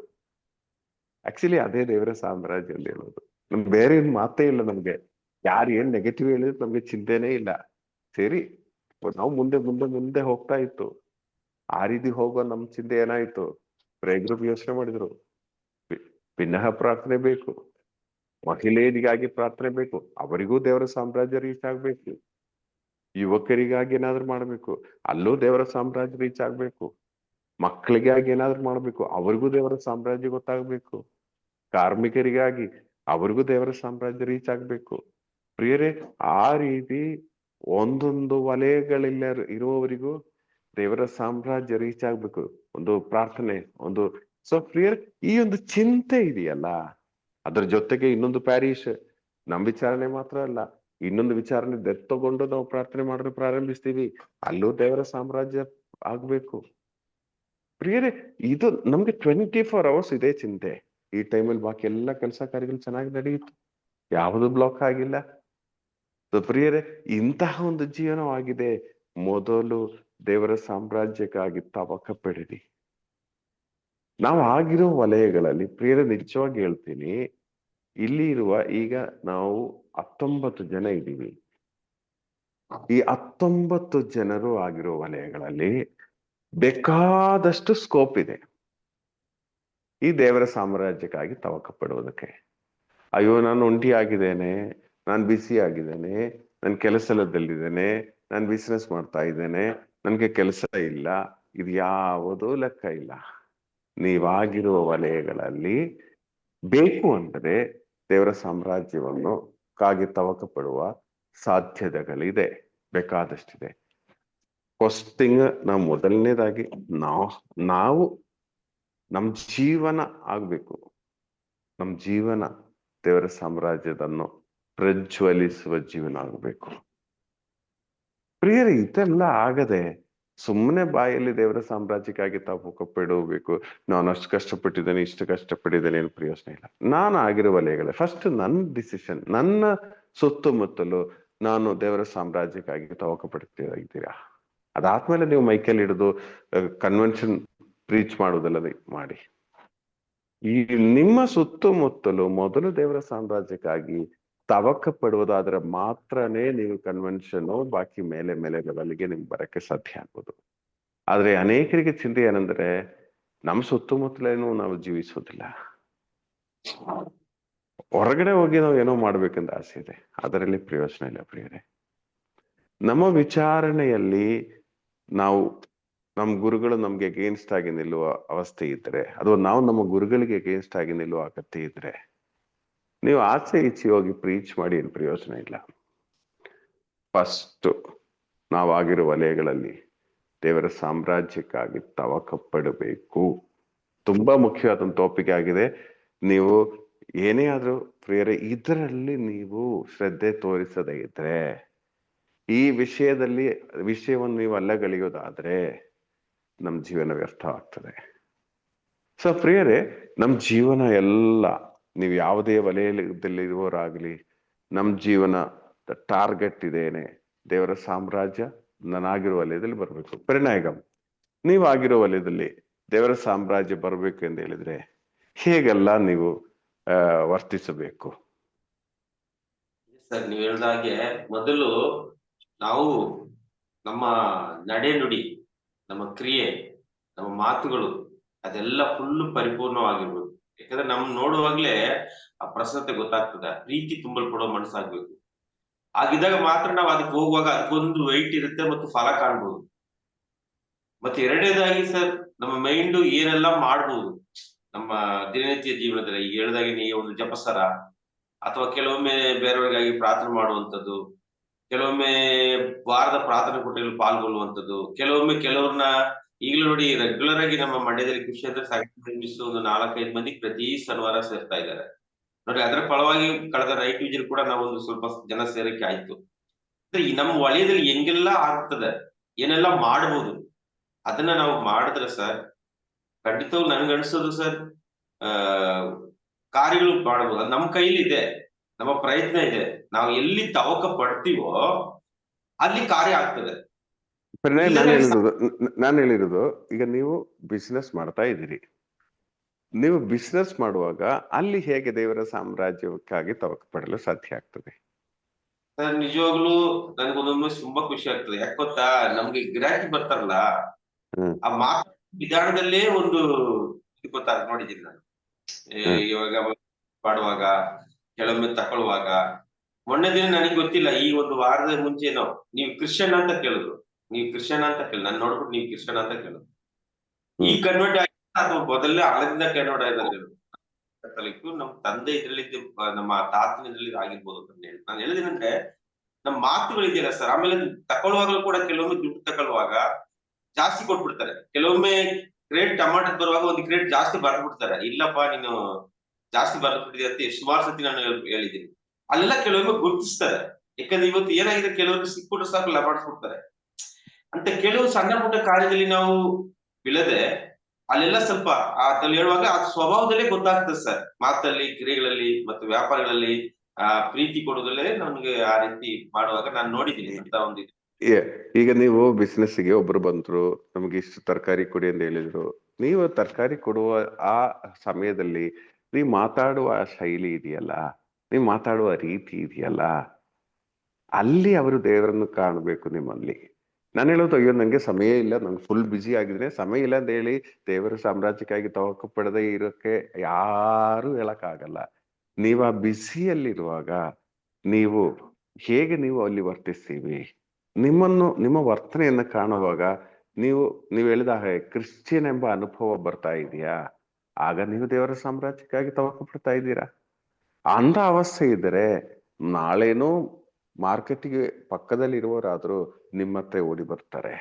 ಆಕ್ಚುಲಿ ಅದೇ ದೇವರ ಸಾಮ್ರಾಜ್ಯ ಅಂತ ಹೇಳೋದು. ನಮ್ಗೆ ಬೇರೆ ಏನ್ ಮಾತೇ ಇಲ್ಲ. ನಮ್ಗೆ ಯಾರು ಏನ್ ನೆಗೆಟಿವ್ ಹೇಳಿದ್ರು ನಮ್ಗೆ ಚಿಂತೆನೇ ಇಲ್ಲ. ಸರಿ, ನಾವು ಮುಂದೆ ಮುಂದೆ ಮುಂದೆ ಹೋಗ್ತಾ ಇತ್ತು. ಆ ರೀತಿ ಹೋಗೋ ನಮ್ ಚಿಂತೆ ಏನಾಯ್ತು, ಪ್ರೇ ಗ್ರೂಪ್ ಯೋಚನೆ ಮಾಡಿದ್ರು, ಪಿನ್ನಃ ಪ್ರಾರ್ಥನೆ ಬೇಕು, ಮಹಿಳೆಯರಿಗಾಗಿ ಪ್ರಾರ್ಥನೆ ಬೇಕು, ಅವರಿಗೂ ದೇವರ ಸಾಮ್ರಾಜ್ಯ ರೀಚ್ ಆಗ್ಬೇಕು, ಯುವಕರಿಗಾಗಿ ಏನಾದ್ರು ಮಾಡ್ಬೇಕು, ಅಲ್ಲೂ ದೇವರ ಸಾಮ್ರಾಜ್ಯ ರೀಚ್ ಆಗ್ಬೇಕು, ಮಕ್ಕಳಿಗಾಗಿ ಏನಾದ್ರು ಮಾಡ್ಬೇಕು, ಅವ್ರಿಗೂ ದೇವರ ಸಾಮ್ರಾಜ್ಯ ಗೊತ್ತಾಗ್ಬೇಕು, ಕಾರ್ಮಿಕರಿಗಾಗಿ ಅವ್ರಿಗೂ ದೇವರ ಸಾಮ್ರಾಜ್ಯ ರೀಚ್ ಆಗ್ಬೇಕು. ಪ್ರಿಯರೇ, ಆ ರೀತಿ ಒಂದೊಂದು ವಲಯಗಳಿಲ್ಲ ಇರುವವರಿಗೂ ದೇವರ ಸಾಮ್ರಾಜ್ಯ ರೀಚ್ ಆಗ್ಬೇಕು. ಒಂದು ಪ್ರಾರ್ಥನೆ, ಒಂದು ಪ್ರಿಯರ್, ಈ ಒಂದು ಚಿಂತೆ ಇದೆಯಲ್ಲ, ಅದ್ರ ಜೊತೆಗೆ ಇನ್ನೊಂದು ಪ್ಯಾರಿಶ್ ನಮ್ ವಿಚಾರಣೆ ಮಾತ್ರ ಅಲ್ಲ, ಇನ್ನೊಂದು ವಿಚಾರಣೆ ತಗೊಂಡು ನಾವು ಪ್ರಾರ್ಥನೆ ಮಾಡಲು ಪ್ರಾರಂಭಿಸ್ತೀವಿ, ಅಲ್ಲೂ ದೇವರ ಸಾಮ್ರಾಜ್ಯ ಆಗ್ಬೇಕು. ಪ್ರಿಯರೇ, ಇದು ನಮ್ಗೆ 24 hours ಇದೇ ಚಿಂತೆ. ಈ ಟೈಮಲ್ಲಿ ಬಾಕಿ ಎಲ್ಲ ಕೆಲಸ ಕಾರ್ಯಗಳು ಚೆನ್ನಾಗಿ ನಡೆಯಿತು, ಯಾವುದು ಬ್ಲಾಕ್ ಆಗಿಲ್ಲ. ಪ್ರಿಯರೇ, ಇಂತಹ ಒಂದು ಜೀವನವಾಗಿದೆ. ಮೊದಲು ದೇವರ ಸಾಮ್ರಾಜ್ಯಕ್ಕಾಗಿ ತವಕ ಪಡಿರಿ. ನಾವು ಆಗಿರೋ ವಲಯಗಳಲ್ಲಿ, ಪ್ರಿಯರೇ, ನಿಜವಾಗಿ ಹೇಳ್ತೀನಿ, ಇಲ್ಲಿ ಇರುವ ಈಗ ನಾವು 19 ಜನ ಇದ್ದೀವಿ. ಈ 19 ಜನರು ಆಗಿರೋ ವಲಯಗಳಲ್ಲಿ ಬೇಕಾದಷ್ಟು ಸ್ಕೋಪ್ ಇದೆ ಈ ದೇವರ ಸಾಮ್ರಾಜ್ಯಕ್ಕಾಗಿ ತವಕ ಪಡುವುದಕ್ಕೆ. ಅಯ್ಯೋ, ನಾನು ಒಂಟಿ ಆಗಿದ್ದೇನೆ, ನಾನು ಬಿಸಿ ಆಗಿದ್ದೇನೆ, ನಾನು ಕೆಲಸದಲ್ಲಿದ್ದೇನೆ, ನಾನು ಬಿಸ್ನೆಸ್ ಮಾಡ್ತಾ ಇದ್ದೇನೆ, ನನ್ಗೆ ಕೆಲಸ ಇಲ್ಲ, ಇದು ಯಾವುದೂ ಲೆಕ್ಕ ಇಲ್ಲ. ನೀವಾಗಿರುವ ವಲಯಗಳಲ್ಲಿ ಬೇಕು ಅಂದರೆ ದೇವರ ಸಾಮ್ರಾಜ್ಯವನ್ನು ಕಾಗಿ ತವಕ ಪಡುವ ಸಾಧ್ಯತೆಗಳಿದೆ, ಬೇಕಾದಷ್ಟಿದೆ. ಫಸ್ಟ್ ಥಿಂಗ್, ನಾವು ಮೊದಲನೇದಾಗಿ ನಾವು ನಮ್ ಜೀವನ ಆಗ್ಬೇಕು. ನಮ್ ಜೀವನ ದೇವರ ಸಾಮ್ರಾಜ್ಯದನ್ನು ಪ್ರಜ್ವಲಿಸುವ ಜೀವನ ಆಗ್ಬೇಕು. ಪ್ರಿಯರೇ, ಇದೆಲ್ಲ ಆಗದೆ ಸುಮ್ಮನೆ ಬಾಯಲ್ಲಿ ದೇವರ ಸಾಮ್ರಾಜ್ಯಕ್ಕಾಗಿ ತವಕ ಪಡಬೇಕು, ನಾನು ಅಷ್ಟು ಕಷ್ಟಪಟ್ಟಿದ್ದೇನೆ, ಇಷ್ಟು ಕಷ್ಟಪಟ್ಟಿದ್ದೇನೆ, ಏನು ಪ್ರಯೋಜನ ಇಲ್ಲ. ನಾನು ಆಗಿರೋ ವಲಯಗಳೇ ಫಸ್ಟ್ ನನ್ನ ಡಿಸಿಷನ್, ನನ್ನ ಸುತ್ತಮುತ್ತಲು ನಾನು ದೇವರ ಸಾಮ್ರಾಜ್ಯಕ್ಕಾಗಿ ತವಕ ಪಡ್ತೀರಾ. ಅದಾದ್ಮೇಲೆ ನೀವು ಮೈಕಲ್ಲಿ ಹಿಡಿದು ಕನ್ವೆನ್ಷನ್ ಪ್ರೀಚ್ ಮಾಡುವುದೆಲ್ಲ ಮಾಡಿ. ಈ ನಿಮ್ಮ ಸುತ್ತಮುತ್ತಲು ಮೊದಲು ದೇವರ ಸಾಮ್ರಾಜ್ಯಕ್ಕಾಗಿ ತವಕ ಪಡುವುದಾದ್ರೆ ಮಾತ್ರನೇ ನೀವು ಕನ್ವೆನ್ಷನ್ ಬಾಕಿ ಮೇಲೆ ಲೆವೆಲ್ಗೆ ನಿಮ್ಗೆ ಬರಕ್ಕೆ ಸಾಧ್ಯ ಆಗ್ಬೋದು. ಆದ್ರೆ ಅನೇಕರಿಗೆ ಚಿಂತೆ ಏನಂದ್ರೆ, ನಮ್ಮ ಸುತ್ತಮುತ್ತಲೇನು ನಾವು ಜೀವಿಸೋದಿಲ್ಲ, ಹೊರಗಡೆ ಹೋಗಿ ನಾವು ಏನೋ ಮಾಡ್ಬೇಕಂತ ಆಸೆ ಇದೆ, ಅದರಲ್ಲಿ ಪ್ರಯೋಜನ ಇಲ್ಲ. ಪ್ರಿಯರೇ, ನಮ್ಮ ವಿಚಾರಣೆಯಲ್ಲಿ ನಾವು ನಮ್ಮ ಗುರುಗಳು ನಮ್ಗೆ ಅಗೇನ್ಸ್ಟ್ ಆಗಿ ನಿಲ್ಲುವ ಅವಸ್ಥೆ ಇದ್ರೆ, ಅಥವಾ ನಾವು ನಮ್ಮ ಗುರುಗಳಿಗೆ ಅಗೇನ್ಸ್ಟ್ ಆಗಿ ನಿಲ್ಲುವ ಅಗತ್ಯ ಇದ್ರೆ, ನೀವು ಆಚೆ ಈಚೆ ಹೋಗಿ ಪ್ರೀಚ್ ಮಾಡಿ ಏನು ಪ್ರಯೋಜನ ಇಲ್ಲ. ಫಸ್ಟ್ ನಾವಾಗಿರೋ ವಲಯಗಳಲ್ಲಿ ದೇವರ ಸಾಮ್ರಾಜ್ಯಕ್ಕಾಗಿ ತವಕ ಪಡಬೇಕು. ತುಂಬಾ ಮುಖ್ಯವಾದ ಟಾಪಿಕ್ ಆಗಿದೆ. ನೀವು ಏನೇ ಆದ್ರೂ ಪ್ರಿಯರೇ, ಇದರಲ್ಲಿ ನೀವು ಶ್ರದ್ಧೆ ತೋರಿಸದೇ ಇದ್ರೆ, ಈ ವಿಷಯವನ್ನು ನೀವು ಅಲ್ಲಗಳೆಯೋದಾದ್ರೆ ನಮ್ ಜೀವನ ವ್ಯರ್ಥವಾಗ್ತದೆ. ಪ್ರಿಯರೇ, ನಮ್ ಜೀವನ ಎಲ್ಲ, ನೀವು ಯಾವುದೇ ವಲಯದಲ್ಲಿರುವವರಾಗ್ಲಿ, ನಮ್ ಜೀವನ ಟಾರ್ಗೆಟ್ ಇದೇನೆ, ದೇವರ ಸಾಮ್ರಾಜ್ಯ ನಾನಾಗಿರೋ ವಲಯದಲ್ಲಿ ಬರ್ಬೇಕು. ಪರಿಣಾಮ, ನೀವಾಗಿರೋ ವಲಯದಲ್ಲಿ ದೇವರ ಸಾಮ್ರಾಜ್ಯ ಬರ್ಬೇಕು ಎಂದು ಹೇಳಿದ್ರೆ ಹೇಗೆಲ್ಲ ನೀವು ವರ್ತಿಸಬೇಕು? ಸರ್, ನೀವು ಹೇಳಿದಾಗೆ ಮೊದಲು ನಾವು ನಮ್ಮ ನಡೆ ನುಡಿ, ನಮ್ಮ ಕ್ರಿಯೆ, ನಮ್ಮ ಮಾತುಗಳು ಅದೆಲ್ಲ ಫುಲ್ ಪರಿಪೂರ್ಣವಾಗಿರ್ಬೇಕು. ಯಾಕಂದ್ರೆ ನಮ್ ನೋಡುವಾಗ್ಲೇ ಆ ಪ್ರಸನ್ನತೆ ಗೊತ್ತಾಗ್ತದೆ, ಪ್ರೀತಿ ತುಂಬಲ್ಪಡೋ ಮನಸ್ಸಾಗ್ಬೇಕು. ಆಗಿದ್ದಾಗ ಮಾತ್ರ ನಾವು ಅದಕ್ಕೆ ಹೋಗುವಾಗ ಅದಕ್ಕೊಂದು ವೆಯ್ಟ್ ಇರುತ್ತೆ ಮತ್ತು ಫಲ ಕಾಣ್ಬೋದು. ಮತ್ತೆ ಎರಡನೇದಾಗಿ ಸರ್, ನಮ್ಮ ಮೈಂಡ್ ಏನೆಲ್ಲ ಮಾಡ್ಬೋದು ನಮ್ಮ ದಿನನಿತ್ಯ ಜೀವನದಲ್ಲಿ. ಈಗ ಹೇಳಿದಾಗೆ ನೀವು ಒಂದು ಜಪಸರ, ಅಥವಾ ಕೆಲವೊಮ್ಮೆ ಬೇರೆಯವ್ರಿಗಾಗಿ ಪ್ರಾರ್ಥನೆ ಮಾಡುವಂಥದ್ದು, ಕೆಲವೊಮ್ಮೆ ವಾರದ ಪ್ರಾರ್ಥನೆ ಕೊಟ್ಟಲ್ಲಿ ಪಾಲ್ಗೊಳ್ಳುವಂಥದ್ದು, ಕೆಲವ್ರನ್ನ ಈಗಲೂ ನೋಡಿ ರೆಗ್ಯುಲರ್ ಆಗಿ ನಮ್ಮ ಮಂಡ್ಯದಲ್ಲಿ ಖುಷಿ ಅಂದ್ರೆ ಒಂದು 4-5 ಮಂದಿ ಪ್ರತಿ ಶನಿವಾರ ಸೇರ್ತಾ ಇದ್ದಾರೆ. ನೋಡ್ರಿ ಅದರ ಫಲವಾಗಿ ಕಳೆದ ನೈಟ್ ವಿಜಿಲ್ ಕೂಡ ನಾವೊಂದು ಸ್ವಲ್ಪ ಜನ ಸೇರಕ್ಕೆ ಆಯ್ತು. ಈ ನಮ್ಮ ವಲಯದಲ್ಲಿ ಹೆಂಗೆಲ್ಲ ಆಗ್ತದೆ, ಏನೆಲ್ಲ ಮಾಡ್ಬೋದು, ಅದನ್ನ ನಾವು ಮಾಡಿದ್ರೆ ಸರ್ ಖಂಡಿತವಾಗ್ಲು ನನ್ಗೆ ಅನ್ಸೋದು ಸರ್ ಕಾರ್ಯಗಳು ಮಾಡ್ಬೋದು. ಅದು ನಮ್ಮ ಕೈಲಿ ಇದೆ, ನಮ್ಮ ಪ್ರಯತ್ನ ಇದೆ. ನಾವು ಎಲ್ಲಿ ತವಕ ಪಡ್ತೀವೋ ಅಲ್ಲಿ ಕಾರ್ಯ ಆಗ್ತದೆ. ನಾನು ಹೇಳಿರೋದು ಈಗ ನೀವು ಬಿಸ್ನೆಸ್ ಮಾಡ್ತಾ ಇದ್ದೀರಿ, ನೀವು ಬಿಸ್ನೆಸ್ ಮಾಡುವಾಗ ಅಲ್ಲಿ ಹೇಗೆ ದೇವರ ಸಾಮ್ರಾಜ್ಯಕ್ಕಾಗಿ ತವಕ ಪಡಲು ಸಾಧ್ಯ ಆಗ್ತದೆ? ಸರ್ ನಿಜವಾಗ್ಲೂ ನನ್ಗೊಂದೊಮ್ಮೆ ತುಂಬಾ ಖುಷಿ ಆಗ್ತದೆ. ಯಾಕೆ ಗೊತ್ತಾ, ನಮ್ಗೆ ಗಿರಾಕಿ ಬರ್ತಾರಲ್ಲ, ಆ ಮಾತು ವಿಧಾನದಲ್ಲೇ ಒಂದು ಗೊತ್ತಾಗ ನೋಡಿದ್ದೀನಿ ನಾನು. ಇವಾಗ ಮಾಡುವಾಗ, ಕೆಲವೊಮ್ಮೆ ತಗೊಳ್ಳುವಾಗ, ಮೊನ್ನೆ ದಿನ ನನಗೆ ಗೊತ್ತಿಲ್ಲ, ಈ ಒಂದು ವಾರದ ಮುಂಚೆನೋ ನೀವು ಕ್ರಿಶ್ಚಿಯನ್ ಅಂತ ಕೇಳಿದ್ರು. ನೀವು ಕ್ರಿಶ್ಚಿಯನ್ ಅಂತ ಕೇಳಿ ನಾನು ನೋಡ್ಬಿಟ್ಟು ನೀವು ಕ್ರಿಶ್ಚಿಯನ್ ಅಂತ ಕೇಳಿದ್ರು. ಈ ಕನ್ವರ್ಟ್ ಆಗಿ ಅಥವಾ ಮೊದಲೇ ಹಳದಿಂದ ಕನ್ವರ್ಟ್ ಆಗಿರೋದು ನಮ್ಮ ತಂದೆ ಇದ್ರಲ್ಲಿ, ನಮ್ಮ ತಾತನ ಇದ್ರಲ್ಲಿ ಆಗಿರ್ಬೋದು ಅಂತ ಹೇಳಿ ನಾನು ಹೇಳಿದೇನಂದ್ರೆ, ನಮ್ಮ ಮಾತುಗಳಿದೆಯಲ್ಲ ಸರ್. ಆಮೇಲೆ ತಗೊಳ್ಳುವಾಗಲೂ ಕೂಡ ಕೆಲವೊಮ್ಮೆ ದುಡ್ಡು ತಗೊಳ್ಳುವಾಗ ಜಾಸ್ತಿ ಕೊಟ್ಬಿಡ್ತಾರೆ. ಕೆಲವೊಮ್ಮೆ ಕ್ರೇಟ್ ಟಮಾಟೋ ಬರುವಾಗ ಒಂದು ಕ್ರೇಟ್ ಜಾಸ್ತಿ ಬರ್ದ್ಬಿಡ್ತಾರೆ. ಇಲ್ಲಪ್ಪ ನೀನು ಜಾಸ್ತಿ ಬರ್ದ್ಬಿಟ್ಟಿದೆ ಅಂತ ಸುಮಾರು ಸತಿ ನಾನು ಹೇಳಿದ್ದೀನಿ. ಅಲ್ಲೆಲ್ಲ ಕೆಲವೊಮ್ಮೆ ಗುರುತಿಸ್ತಾರೆ. ಯಾಕಂದ್ರೆ ಇವತ್ತು ಏನಾಗಿದೆ, ಕೆಲವರು ಸಿಕ್ಬಿಟ್ಟು ಸಾಕು ಲಪಾಡಿಸ್ಬಿಡ್ತಾರೆ ಅಂತ. ಕೆಲವು ಸಣ್ಣ ಪುಟ್ಟ ಕಾರ್ಯದಲ್ಲಿ ನಾವು ಬೀಳದೆ ಅಲ್ಲೆಲ್ಲ ಸ್ವಲ್ಪ ಅದ್ರಲ್ಲಿ ಹೇಳುವಾಗ ಆ ಸ್ವಭಾವದಲ್ಲೇ ಗೊತ್ತಾಗ್ತದೆ ಸರ್. ಮಾತಲ್ಲಿ, ಕ್ರಿಯೆಗಳಲ್ಲಿ ಮತ್ತು ವ್ಯಾಪಾರಗಳಲ್ಲಿ ಪ್ರೀತಿ ಕೊಡೋದಲ್ಲೇ ನನ್ಗೆ ಆ ರೀತಿ ಮಾಡುವಾಗ ನಾನು ನೋಡಿದ್ದೀನಿ ಅಂತ ಒಂದು. ಈಗ ನೀವು ಬಿಸ್ನೆಸ್ಗೆ ಒಬ್ರು ಬಂದ್ರು, ನಮ್ಗೆ ಇಷ್ಟು ತರಕಾರಿ ಕೊಡಿ ಅಂತ ಹೇಳಿದ್ರು. ನೀವು ತರಕಾರಿ ಕೊಡುವ ಆ ಸಮಯದಲ್ಲಿ ನೀವು ಮಾತಾಡುವ ಶೈಲಿ ಇದೆಯಲ್ಲ, ನೀವು ಮಾತಾಡುವ ರೀತಿ ಇದೆಯಲ್ಲ, ಅಲ್ಲಿ ಅವರು ದೇವರನ್ನು ಕಾಣಬೇಕು ನಿಮ್ಮಲ್ಲಿ. ನಾನು ಹೇಳೋದು, ಅಯ್ಯೋ ನಂಗೆ ಸಮಯ ಇಲ್ಲ, ನಂಗೆ ಫುಲ್ ಬ್ಯುಸಿ ಆಗಿದ್ರೆ ಸಮಯ ಇಲ್ಲ ಅಂತ ಹೇಳಿ ದೇವರ ಸಾಮ್ರಾಜ್ಯಕ್ಕಾಗಿ ತವಕ ಪಡದೆ ಇರೋಕೆ ಯಾರು ಹೇಳಕ್ಕಾಗಲ್ಲ. ನೀವು ಆ ಬ್ಯುಸಿಯಲ್ಲಿರುವಾಗ ನೀವು ಹೇಗೆ ನೀವು ಅಲ್ಲಿ ವರ್ತಿಸ್ತೀವಿ, ನಿಮ್ಮ ವರ್ತನೆಯನ್ನ ಕಾಣುವಾಗ ನೀವು ಹೇಳಿದ ಹಾಗೆ ಕ್ರಿಶ್ಚಿಯನ್ ಎಂಬ ಅನುಭವ ಬರ್ತಾ ಇದೆಯಾ, ಆಗ ನೀವು ದೇವರ ಸಾಮ್ರಾಜ್ಯಕ್ಕಾಗಿ ತವಕ ಪಡ್ತಾ ಇದ್ದೀರಾ. ಅಂತ ಅವಸ್ಥೆ ಇದ್ದರೆ ನಾಳೆನೂ ಮಾರ್ಕೆಟ್ಗೆ ಪಕ್ಕದಲ್ಲಿ ಇರುವವರಾದ್ರೂ ನಿಮ್ಮ ಹತ್ರ ಓಡಿ ಬರ್ತಾರೆ.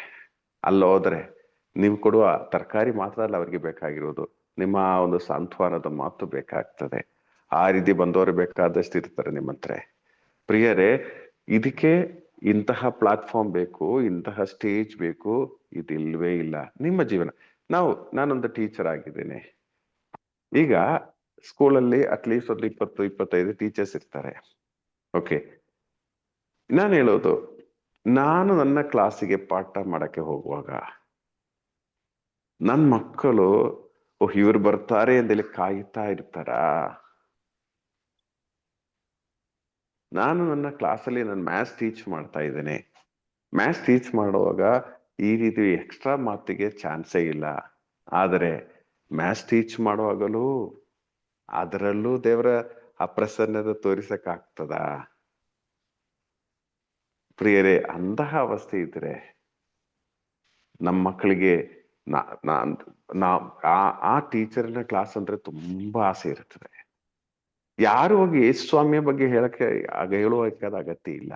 ಅಲ್ಲೋದ್ರೆ ನೀವು ಕೊಡುವ ತರಕಾರಿ ಮಾತ್ರ ಅಲ್ಲ ಅವ್ರಿಗೆ ಬೇಕಾಗಿರೋದು, ನಿಮ್ಮ ಒಂದು ಸಾಂತ್ವನದ ಮಾತು ಬೇಕಾಗ್ತದೆ. ಆ ರೀತಿ ಬಂದವರು ಬೇಕಾದಷ್ಟು ಇರ್ತಾರೆ ನಿಮ್ಮ ಹತ್ರ. ಪ್ರಿಯರೇ, ಇದಕ್ಕೆ ಇಂತಹ ಪ್ಲಾಟ್ಫಾರ್ಮ್ ಬೇಕು, ಇಂತಹ ಸ್ಟೇಜ್ ಬೇಕು, ಇದಿಲ್ವೇ ಇಲ್ಲ ನಿಮ್ಮ ಜೀವನ. ನಾನೊಂದು ಟೀಚರ್ ಆಗಿದ್ದೇನೆ. ಈಗ ಸ್ಕೂಲಲ್ಲಿ ಅಟ್ಲೀಸ್ಟ್ ಒಂದು 20-25 ಟೀಚರ್ಸ್ ಇರ್ತಾರೆ. ಓಕೆ, ನಾನು ಹೇಳೋದು, ನಾನು ನನ್ನ ಕ್ಲಾಸಿಗೆ ಪಾಠ ಮಾಡಕ್ಕೆ ಹೋಗುವಾಗ ನನ್ನ ಮಕ್ಕಳು ಇವ್ರು ಬರ್ತಾರೆ ಅಂತೇಳಿ ಕಾಯ್ತಾ ಇರ್ತಾರ? ನಾನು ನನ್ನ ಕ್ಲಾಸಲ್ಲಿ ನಾನು ಮ್ಯಾಥ್ಸ್ ಟೀಚ್ ಮಾಡ್ತಾ ಇದ್ದೇನೆ. ಮ್ಯಾಥ್ಸ್ ಟೀಚ್ ಮಾಡುವಾಗ ಈ ರೀತಿ ಎಕ್ಸ್ಟ್ರಾ ಮಾತಿಗೆ ಚಾನ್ಸೇ ಇಲ್ಲ. ಆದರೆ ಮ್ಯಾಥ್ಸ್ ಟೀಚ್ ಮಾಡುವಾಗಲೂ ಅದರಲ್ಲೂ ದೇವರ ಅಪ್ರಸನ್ನತೆ ತೋರಿಸಕ್ಕಾಗ್ತದ? ಪ್ರಿಯರೇ, ಅಂತಹ ಅವಸ್ಥೆ ಇದ್ರೆ ನಮ್ಮ ಮಕ್ಕಳಿಗೆ ಆ ಟೀಚರ್ನ ಕ್ಲಾಸ್ ಅಂದ್ರೆ ತುಂಬಾ ಆಸೆ ಇರ್ತದೆ. ಯಾರು ಹೋಗಿ ಯೇಸುಸ್ವಾಮಿಯ ಬಗ್ಗೆ ಹೇಳುವ ಅಗತ್ಯ ಇಲ್ಲ.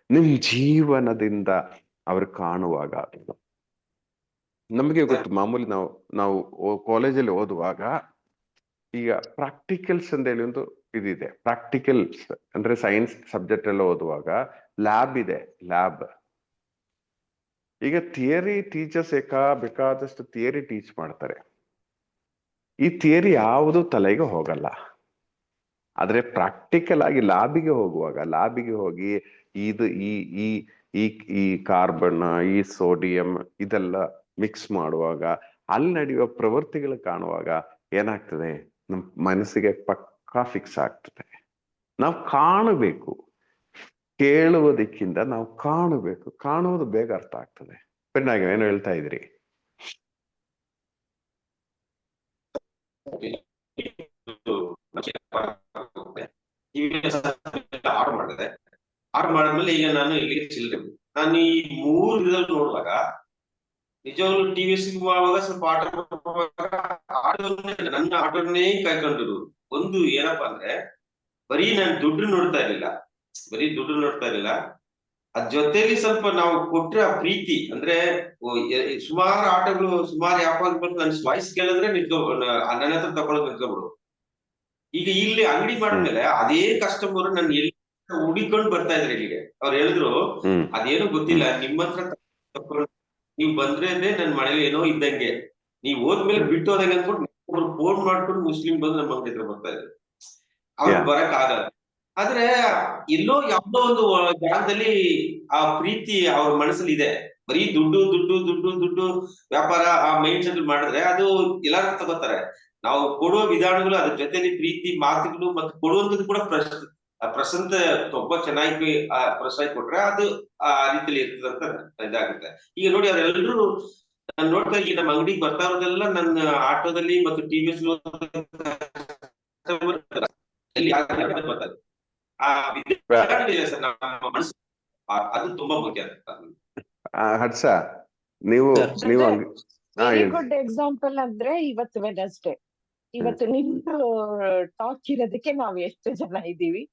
ನಿಮ್ ಜೀವನದಿಂದ ಅವ್ರು ಕಾಣುವಾಗ ನಮಗೆ ಗೊತ್ತು. ಮಾಮೂಲಿ ನಾವು ಕಾಲೇಜಲ್ಲಿ ಓದುವಾಗ ಈಗ ಪ್ರಾಕ್ಟಿಕಲ್ಸ್ ಅಂತ ಹೇಳಿ ಒಂದು ಇದಿದೆ. ಪ್ರಾಕ್ಟಿಕಲ್ಸ್ ಅಂದ್ರೆ ಸೈನ್ಸ್ ಸಬ್ಜೆಕ್ಟ್ ಎಲ್ಲ ಓದುವಾಗ ಲ್ಯಾಬ್ ಇದೆ, ಲ್ಯಾಬ್. ಈಗ ಥಿಯರಿ ಟೀಚರ್ಸ್ ಬೇಕಾದಷ್ಟು ಥಿಯರಿ ಟೀಚ್ ಮಾಡ್ತಾರೆ. ಈ ಥಿಯರಿ ಯಾವುದು ತಲೆಗೆ ಹೋಗಲ್ಲ. ಆದ್ರೆ ಪ್ರಾಕ್ಟಿಕಲ್ ಆಗಿ ಲ್ಯಾಬಿಗೆ ಹೋಗಿ ಇದು ಈ ಕಾರ್ಬನ್, ಈ ಸೋಡಿಯಂ ಇದೆಲ್ಲ ಮಿಕ್ಸ್ ಮಾಡುವಾಗ ಅಲ್ಲಿ ನಡೆಯುವ ಪ್ರವೃತ್ತಿಗಳು ಕಾಣುವಾಗ ಏನಾಗ್ತದೆ, ನಮ್ ಮನಸ್ಸಿಗೆ ಪಕ್ಕಾ ಫಿಕ್ಸ್ ಆಗ್ತದೆ. ನಾವು ಕಾಣಬೇಕು, ಕೇಳುವುದಕ್ಕಿಂತ ನಾವು ಕಾಣಬೇಕು. ಕಾಣುವುದು ಬೇಗ ಅರ್ಥ ಆಗ್ತದೆ. ಪೆನ್ನಾಗಿ ಏನು ಹೇಳ್ತಾ ಇದ್ರಿ? ಆರ್ಡರ್ ಮಾಡಿದ್ಮೇಲೆ ಈಗ ನಾನು ಇಲ್ಲಿಗೆ ಚಿಲ್ಲರೆ ನಾನು ಈ 3 ದಿನದಲ್ಲಿ ನೋಡುವಾಗ ನಿಜವಾಗ್ಲೂ ಟಿವಿ ಸಿಗುವಾಗ ಸ್ವಲ್ಪ ನನ್ನ ಆಟೋನೇ ಕಾಯ್ಕೊಂಡಿರು. ಒಂದು ಏನಪ್ಪಾ ಅಂದ್ರೆ, ಬರೀ ನಾನು ದುಡ್ಡು ನೋಡ್ತಾ ಇರ್ಲಿಲ್ಲ, ಅದ್ ಜೊತೆಲಿ ಸ್ವಲ್ಪ ನಾವು ಕೊಟ್ರೆ ಆ ಪ್ರೀತಿ ಅಂದ್ರೆ, ಸುಮಾರು ಆಟೋಗಳು, ಸುಮಾರು ವ್ಯಾಪಾರ ಬಂದು ನನ್ ವಾಯ್ಸ್ ಕೇಳಿದ್ರೆ ನನ್ನ ಹತ್ರ ತಗೊಳಕ್ ನಿಂತ್ಕೊಬಿಡು. ಈಗ ಇಲ್ಲಿ ಅಂಗಡಿ ಮಾಡಿದ್ಮೇಲೆ ಅದೇ ಕಸ್ಟಮರ್ ನನ್ನ ಎಲ್ಲಿ ಹುಡಿಕೊಂಡು ಬರ್ತಾ ಇದ್ರೆ ಇಲ್ಲಿಗೆ. ಅವ್ರು ಹೇಳಿದ್ರು ಅದೇನು ಗೊತ್ತಿಲ್ಲ, ನಿಮ್ಮ ಹತ್ರ ನೀವ್ ಬಂದ್ರೆ ನನ್ ಮನೇಲಿ ಏನೋ ಇದ್ದಂಗೆ, ನೀವ್ ಹೋದ್ಮೇಲೆ ಬಿಟ್ಟು ಹೋದಂಗೆ ಅಂದ್ಬಿಟ್ಟು ಫೋನ್ ಮಾಡ್ಕೊಂಡು ಮುಸ್ಲಿಂ ಬಂದು ನಮ್ಮ ಅಂಗಡಿ ಹತ್ರ ಬರ್ತಾ ಇದ್ರು. ಅವ್ರು ಬರಕ್ ಆಗಲ್ಲ. ಆದ್ರೆ ಎಲ್ಲೋ ಯಾವ್ದೋ ಒಂದು ಜಾಗದಲ್ಲಿ ಆ ಪ್ರೀತಿ ಅವ್ರ ಮನಸ್ಸಲ್ಲಿ ಇದೆ. ಬರೀ ದುಡ್ಡು ದುಡ್ಡು ದುಡ್ಡು ದುಡ್ಡು ವ್ಯಾಪಾರ ಆ ಮೈಂಡ್ ಸೆಟ್ ಮಾಡಿದ್ರೆ ಅದು ಎಲ್ಲಾರು ತಗೋತಾರೆ. ನಾವು ಕೊಡುವ ವಿಧಾನಗಳು, ಅದ್ರ ಜೊತೆಲಿ ಪ್ರೀತಿ ಮಾತುಗಳು ಮತ್ತು ಕೊಡುವಂಥದ್ದು ಕೂಡ ಪ್ರಶಂತ ತುಂಬಾ ಚೆನ್ನಾಗಿ ಪ್ರೋತ್ಸಾಹ ಕೊಟ್ರೆ ಅದು ಆ ರೀತಿಯಲ್ಲಿ ಇರ್ತದೆ ಅಂತ ಇದಾಗುತ್ತೆ. ಈಗ ನೋಡಿ ಅವರೆಲ್ಲರೂ ನಾನು ನೋಡ್ತಾ ಇದ್ದೀನಿ, ನಮ್ಮ ಅಂಗಡಿಗೆ ಬರ್ತಾ ಇರೋದೆಲ್ಲ ನನ್ನ ಆಟೋದಲ್ಲಿ ಮತ್ತು ಟಿವಿಎಸ್ ಬರ್ತಾರೆ. ಆ ನಮ್ಮ ಮನಸ್ಸು ಅದು ತುಂಬಾ ಮುಖ್ಯ. ಹರ್ಷ, ನೀವು ವೆರಿ ಗುಡ್ ಎಕ್ಸಾಂಪಲ್ ಅಂದ್ರೆ ಇವತ್ತು ವೆಡ್ನೆಸ್ಡೇ, ಇವತ್ತು ನಿಮ್ದು ಟಾಕ್ ಇರೋದಕ್ಕೆ ನಾವ್ ಎಷ್ಟು ಜನ ಇದ್ದೀವಿ.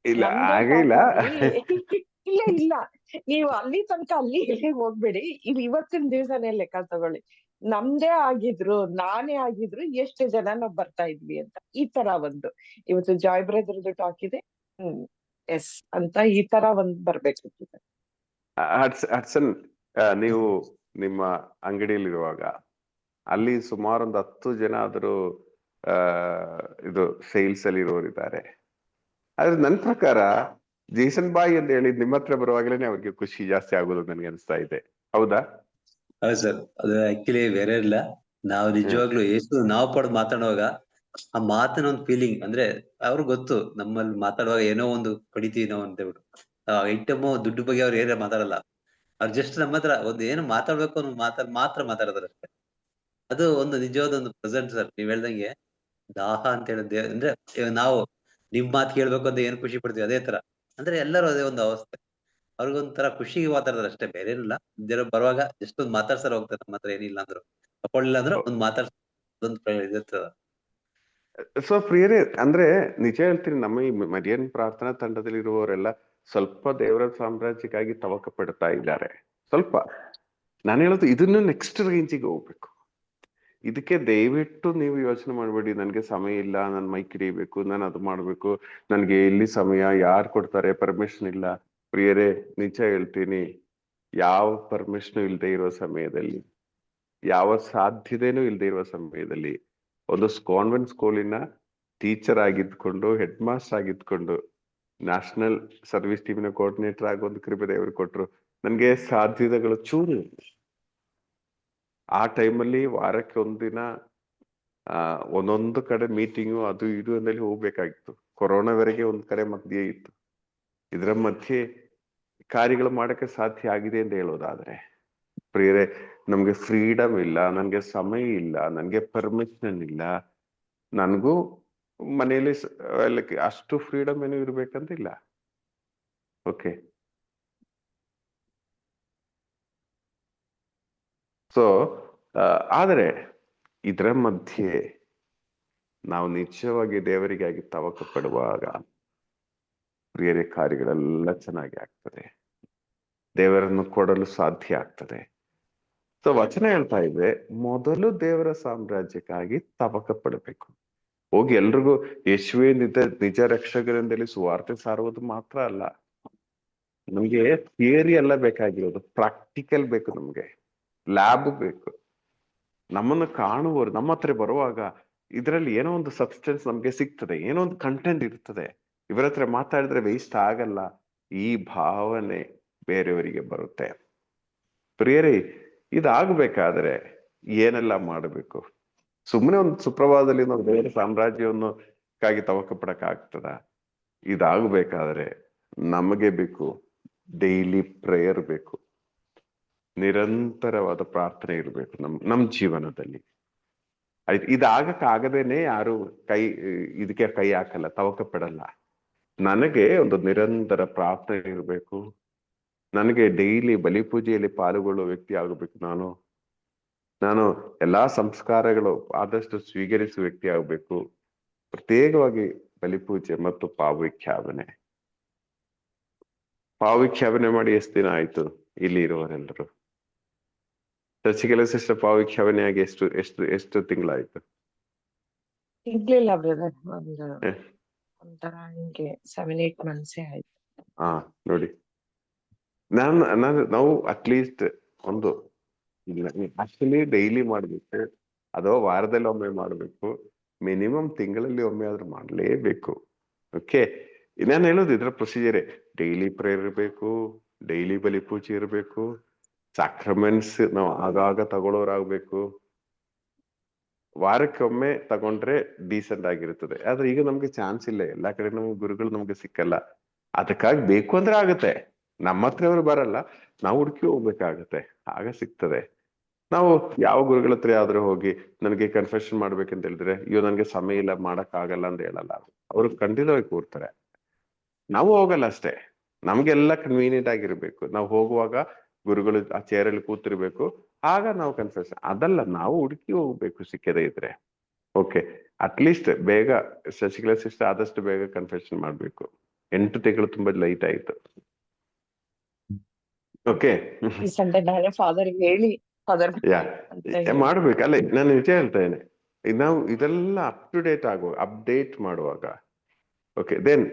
ಇಲ್ಲ ಆಗಿಲ್ಲ. ಇಲ್ಲ ಇಲ್ಲ, ನೀವು ಅಲ್ಲಿ ತನಕ ಅಲ್ಲಿ ಹೋಗ್ಬೇಡಿ. ಇವತ್ತಿನ ದಿವಸನೇ ಲೆಕ್ಕ ತಗೊಳ್ಳಿ. ನಮ್ದೇ ಆಗಿದ್ರು ನಾನೇ ಆಗಿದ್ರು ಎಷ್ಟು ಜನ ನಾವ್ ಬರ್ತಾ ಇದ್ವಿ ಅಂತ. ಈ ತರ ಒಂದು ಇವತ್ತು ಜಾಯ್ ಬ್ರದರ್ದು ಟಾಕ್ ಇದೆ, ಎಸ್ ಅಂತ ಈ ತರ ಒಂದ್ ಬರ್ಬೇಕಿತ್ತು. ಹಡ್ಸನ್, ನೀವು ನಿಮ್ಮ ಅಂಗಡಿಯಲ್ಲಿರುವಾಗ ಅಲ್ಲಿ ಸುಮಾರು ಒಂದು 10 ಜನ ಆದರೂ ಇದು ಸೇಲ್ಸ್ ಅಲ್ಲಿ ಇರೋರಿದ್ದಾರೆ. ಆದ್ರೆ ನನ್ನ ಪ್ರಕಾರ ಜೇಸನ್ ಬಾಯ್ ಅಂತ ಹೇಳಿ ನಿಮ್ಮ ಹತ್ರ ಬರುವಾಗಲೇ ಅವ್ರಿಗೆ ಖುಷಿ ಜಾಸ್ತಿ ಆಗೋದು ನನ್ಗೆ ಅನಿಸ್ತಾ ಇದೆ. ಹೌದಾ? ಹೌದು ಸರ್, ಅದು ಆಕ್ಚುಲಿ ಬೇರೆ ಇಲ್ಲ. ನಾವು ನಿಜವಾಗ್ಲೂ ಎಷ್ಟು ನಾವು ಪಡೆದು ಮಾತಾಡುವಾಗ ಆ ಮಾತಿನ ಒಂದು ಫೀಲಿಂಗ್ ಅಂದ್ರೆ ಅವ್ರಿಗೆ ಗೊತ್ತು, ನಮ್ಮಲ್ಲಿ ಮಾತಾಡುವಾಗ ಏನೋ ಒಂದು ಪಡಿತೀವಿ ನಾವು ಅಂತ ಹೇಳ್ಬಿಟ್ಟು. ಐಟಮ್ ದುಡ್ಡು ಬಗ್ಗೆ ಅವ್ರು ಏನೇ ಮಾತಾಡಲ್ಲ. ಅವ್ರು ಜಸ್ಟ್ ನಮ್ಮ ಹತ್ರ ಒಂದು ಏನು ಮಾತಾಡ್ಬೇಕು ಅನ್ನೋ ಮಾತ್ರ ಮಾತಾಡೋದ್ರ ಅಷ್ಟೇ. ಅದು ಒಂದು ನಿಜವಾದ ಒಂದು ಪ್ರೆಸೆಂಟ್ ಸರ್. ನೀವ್ ಹೇಳ್ದಂಗೆ ದಾಹ ಅಂತ ಹೇಳಿದ್ದೆ ಅಂದ್ರೆ ನಾವು ನಿಮ್ ಮಾತು ಕೇಳ್ಬೇಕು ಅಂತ ಏನು ಖುಷಿ ಪಡ್ತೀವಿ ಅದೇ ತರ. ಅಂದ್ರೆ ಎಲ್ಲರೂ ಅದೇ ಒಂದು ಅವಸ್ಥೆ. ಅವ್ರಿಗೊಂಥರ ಖುಷಿಗೆ ಮಾತಾಡ್ತಾರೆ ಅಷ್ಟೇ, ಬೇರೆ ಏನಿಲ್ಲ. ಜನ ಬರುವಾಗ ಜಸ್ಟ್ ಒಂದು ಮಾತಾಡ್ಸಾರ ಹೋಗ್ತಾರೆ. ನಮ್ಮ ಹತ್ರ ಏನಿಲ್ಲ ಅಂದ್ರು, ತಕೊಳ್ಳಿಲ್ಲ ಅಂದ್ರೆ ಒಂದು ಮಾತಾಡ್ಸೋದು. ಸೊ ಪ್ರಿಯರೇ, ಅಂದ್ರೆ ನಿಜ ಹೇಳ್ತೀನಿ, ನಮ್ಮ ಈ ಮರಿಯನ್ ಪ್ರಾರ್ಥನಾ ತಂಡದಲ್ಲಿರುವವರೆಲ್ಲ ಸ್ವಲ್ಪ ದೇವರ ಸಾಮ್ರಾಜ್ಯಕ್ಕಾಗಿ ತವಕ ಪಡ್ತಾ ಇದ್ದಾರೆ. ಸ್ವಲ್ಪ ನಾನು ಹೇಳೋದು ಇದನ್ನು ನೆಕ್ಸ್ಟ್ ರೇಂಜಿಗೆ ಹೋಗ್ಬೇಕು. ಇದಕ್ಕೆ ದಯವಿಟ್ಟು ನೀವು ಯೋಚನೆ ಮಾಡ್ಬೇಡಿ, ನನ್ಗೆ ಸಮಯ ಇಲ್ಲ, ನನ್ ಮೈಕ್ ಹಿಡಿಬೇಕು, ನಾನು ಅದು ಮಾಡ್ಬೇಕು, ನನ್ಗೆ ಇಲ್ಲಿ ಸಮಯ ಯಾರು ಕೊಡ್ತಾರೆ, ಪರ್ಮಿಷನ್ ಇಲ್ಲ. ಪ್ರಿಯರೇ, ನಿಜ ಹೇಳ್ತೀನಿ, ಯಾವ ಪರ್ಮಿಷನ್ ಇಲ್ಲದೆ ಇರೋ ಸಮಯದಲ್ಲಿ, ಯಾವ ಸಾಧ್ಯತೆನೂ ಇಲ್ಲದೆ ಇರುವ ಸಮಯದಲ್ಲಿ ಒಂದು ಕಾನ್ವೆಂಟ್ ಸ್ಕೂಲಿನ ಟೀಚರ್ ಆಗಿದ್ಕೊಂಡು, ಹೆಡ್ ಮಾಸ್ಟರ್ ಆಗಿದ್ಕೊಂಡು, ನ್ಯಾಷನಲ್ ಸರ್ವಿಸ್ ಟೀಮಿನ ಕೋಆರ್ಡಿನೇಟರ್ ಆಗಿ ಒಂದು ಕೃಪೆ ದೇವರು ಕೊಟ್ರು. ನನ್ಗೆ ಸಾಧ್ಯತೆಗಳು ಚೂರು. ಆ ಟೈಮಲ್ಲಿ ವಾರಕ್ಕೆ ಒಂದಿನ ಒಂದೊಂದು ಕಡೆ ಮೀಟಿಂಗು ಅದು ಇದು ಅಂದಲ್ಲಿ ಹೋಗ್ಬೇಕಾಗಿತ್ತು. ಕೊರೋನಾವರೆಗೆ ಒಂದ್ ಕಡೆ ಮಧ್ಯೆ ಇತ್ತು. ಇದರ ಮಧ್ಯೆ ಕಾರ್ಯಗಳು ಮಾಡಕ್ಕೆ ಸಾಧ್ಯ ಆಗಿದೆ ಅಂತ ಹೇಳೋದಾದ್ರೆ, ಪ್ರಿಯರೇ, ನಮ್ಗೆ ಫ್ರೀಡಮ್ ಇಲ್ಲ, ನನ್ಗೆ ಸಮಯ ಇಲ್ಲ, ನನ್ಗೆ ಪರ್ಮಿಷನ್ ಇಲ್ಲ. ನನ್ಗೂ ಮನೆಯಲ್ಲಿ ಅಷ್ಟು ಫ್ರೀಡಮ್ ಏನು ಇರ್ಬೇಕಂತ ಇಲ್ಲ. ಓಕೆ, ಸೊ ಆದರೆ ಇದರ ಮಧ್ಯೆ ನಾವು ನಿಜವಾಗಿ ದೇವರಿಗಾಗಿ ತವಕ ಪಡುವಾಗ ಪ್ರಿಯರೇ, ಕಾರ್ಯಗಳೆಲ್ಲ ಚೆನ್ನಾಗಿ ಆಗ್ತದೆ, ದೇವರನ್ನು ಕೊಡಲು ಸಾಧ್ಯ ಆಗ್ತದೆ. ಸೊ ವಚನ ಹೇಳ್ತಾ ಇದೆ, ಮೊದಲು ದೇವರ ಸಾಮ್ರಾಜ್ಯಕ್ಕಾಗಿ ತವಕ ಪಡಬೇಕು. ಹೋಗಿ ಎಲ್ರಿಗೂ ಯೇಸುವೇ ನಿಜ ರಕ್ಷಕರಿಂದಲೇ ಸುವಾರ್ತೆ ಸಾರುವುದು ಮಾತ್ರ ಅಲ್ಲ, ನಮ್ಗೆ ಥಿಯರಿ ಎಲ್ಲ ಬೇಕಾಗಿರೋದು, ಪ್ರಾಕ್ಟಿಕಲ್ ಬೇಕು, ನಮ್ಗೆ ಲ್ಯಾಬ್ ಬೇಕು. ನಮ್ಮನ್ನು ಕಾಣುವವರು ನಮ್ಮ ಹತ್ರ ಬರುವಾಗ ಇದರಲ್ಲಿ ಏನೋ ಒಂದು ಸಬ್ಸ್ಟೆನ್ಸ್ ನಮ್ಗೆ ಸಿಗ್ತದೆ, ಏನೋ ಒಂದು ಕಂಟೆಂಟ್ ಇರ್ತದೆ, ಇವರ ಹತ್ರ ಮಾತಾಡಿದ್ರೆ ವೇಸ್ಟ್ ಆಗಲ್ಲ, ಈ ಭಾವನೆ ಬೇರೆಯವರಿಗೆ ಬರುತ್ತೆ. ಪ್ರಿಯರೇ, ಇದಾಗಬೇಕಾದ್ರೆ ಏನೆಲ್ಲ ಮಾಡಬೇಕು? ಸುಮ್ಮನೆ ಒಂದು ಸುಪ್ರಭಾತದಲ್ಲಿ ನಾವು ದೇವರ ಸಾಮ್ರಾಜ್ಯವನ್ನು ಕ್ಕಾಗಿ ತವಕ ಪಡಕ್ಕಾಗ್ತದ? ಇದಾಗಬೇಕಾದ್ರೆ ನಮಗೆ ಬೇಕು ಡೈಲಿ ಪ್ರೇಯರ್ ಬೇಕು, ನಿರಂತರವಾದ ಪ್ರಾರ್ಥನೆ ಇರಬೇಕು ನಮ್ ಜೀವನದಲ್ಲಿ. ಆಯ್ತು, ಇದಾಗಕ್ಕಾಗದೇನೆ ಯಾರು ಇದಕ್ಕೆ ಕೈ ಹಾಕಲ್ಲ, ತವಕ ಪಡಲ್ಲ. ನನಗೆ ಒಂದು ನಿರಂತರ ಪ್ರಾರ್ಥನೆ ಇರಬೇಕು, ನನಗೆ ಡೈಲಿ ಬಲಿ ಪೂಜೆಯಲ್ಲಿ ಪಾಲ್ಗೊಳ್ಳುವ ವ್ಯಕ್ತಿ ಆಗಬೇಕು, ನಾನು ಎಲ್ಲಾ ಸಂಸ್ಕಾರಗಳು ಆದಷ್ಟು ಸ್ವೀಕರಿಸುವ ವ್ಯಕ್ತಿ ಆಗ್ಬೇಕು. ಪ್ರತ್ಯೇಕವಾಗಿ ಬಲಿಪೂಜೆ ಮತ್ತು ಪಾವಿಕ್ಷಾಪನೆ ಮಾಡಿ ಎಷ್ಟು ದಿನ ಆಯ್ತು ಇಲ್ಲಿ ಇರುವವರೆಲ್ಲರೂ? ಚರ್ಚಿಗೆಲ್ಲ ಸಿಸ್ಟರ್ ಪಾವಿಕ್ಷಾಪನೆ ಆಗಿ ಎಷ್ಟು ತಿಂಗಳಾಯ್ತು? ಸಿಗ್ಲಿಲ್ಲ ಬ್ರದರ್. ಒಂಥರ ಹಿಂಗೆ 7-8 months ಆಯ್ತು. ಹಾ ನೋಡಿ, ನಾವು ಅಟ್ಲೀಸ್ಟ್ ಒಂದು ಆಕ್ಚುಲಿ ಡೈಲಿ ಮಾಡ್ಬೇಕು ಅಥವಾ ವಾರದಲ್ಲಿ ಒಮ್ಮೆ ಮಾಡ್ಬೇಕು, ಮಿನಿಮಮ್ ತಿಂಗಳಲ್ಲಿ ಒಮ್ಮೆ ಆದ್ರೂ ಮಾಡ್ಲೇಬೇಕು. ಓಕೆ, ನಾನು ಹೇಳೋದು ಇದ್ರ ಪ್ರೊಸೀಜರೇ. ಡೈಲಿ ಪ್ರೇಯರ್ ಇರಬೇಕು, ಡೈಲಿ ಬಲಿ ಪೂಜೆ ಇರಬೇಕು, ಸಾಕ್ರಮೆಂಟ್ಸ್ ನಾವು ಆಗಾಗ ತಗೊಳ್ಳೋರಾಗ್ಬೇಕು. ವಾರಕ್ಕೊಮ್ಮೆ ತಗೊಂಡ್ರೆ ಡೀಸೆಂಟ್ ಆಗಿರ್ತದೆ. ಆದ್ರೆ ಈಗ ನಮ್ಗೆ ಚಾನ್ಸ್ ಇಲ್ಲ, ಎಲ್ಲಾ ಕಡೆ ನಮ್ಗೆ ಗುರುಗಳು ನಮ್ಗೆ ಸಿಕ್ಕಲ್ಲ. ಅದಕ್ಕಾಗಿ ಬೇಕು ಅಂದ್ರೆ ಆಗುತ್ತೆ, ನಮ್ಮ ಹತ್ರ ಅವ್ರು ಬರಲ್ಲ, ನಾವು ಹುಡುಕಿ ಹೋಗ್ಬೇಕಾಗತ್ತೆ, ಆಗ ಸಿಗ್ತದೆ. ನಾವು ಯಾವ ಗುರುಗಳ ಹತ್ರ ಯಾವ್ದಾರು ಹೋಗಿ ನನಗೆ ಕನ್ಫೆಷನ್ ಮಾಡ್ಬೇಕಂತ ಹೇಳಿದ್ರೆ, ಅಯ್ಯೋ ನನ್ಗೆ ಸಮಯ ಇಲ್ಲ ಮಾಡಕ್ ಆಗಲ್ಲ ಅಂತ ಹೇಳಲ್ಲ. ಅವ್ರು ಖಂಡಿತವಾಗಿ ಕೂರ್ತಾರೆ, ನಾವು ಹೋಗಲ್ಲ ಅಷ್ಟೇ. ನಮ್ಗೆಲ್ಲ ಕನ್ವೀನಿಯಂಟ್ ಆಗಿರ್ಬೇಕು. ನಾವು ಹೋಗುವಾಗ ಗುರುಗಳು ಆ ಚೇರಲ್ಲಿ ಕೂತಿರ್ಬೇಕು, ಆಗ ನಾವು ಕನ್ಫೆಷನ್. ಅದಲ್ಲ, ನಾವು ಹುಡುಕಿ ಹೋಗ್ಬೇಕು ಸಿಕ್ಕದೇ ಇದ್ರೆ. ಓಕೆ, ಅಟ್ಲೀಸ್ಟ್ ಬೇಗ ಶಶಿಕಲಾ ಸಿಸ್ಟರ್ ಆದಷ್ಟು ಬೇಗ ಕನ್ಫೆಷನ್ ಮಾಡ್ಬೇಕು. 8 ತಿಂಗಳು ತುಂಬಾ ಲೈಟ್ ಆಯ್ತು. ಓಕೆ, ಈ ಸಂಡೆ ನಾಳೆ ಫಾದರ್ ಹೇಳಿ ಫಾದರ್ ಮಾಡ್ಬೇಕು. ಅಲ್ಲ, ನಾನು ನಿಜ ಹೇಳ್ತೇನೆ, ನಾವು ಇದೆಲ್ಲ ಅಪ್ಡೇಟ್ ಮಾಡುವಾಗ ಓಕೆ ದೆನ್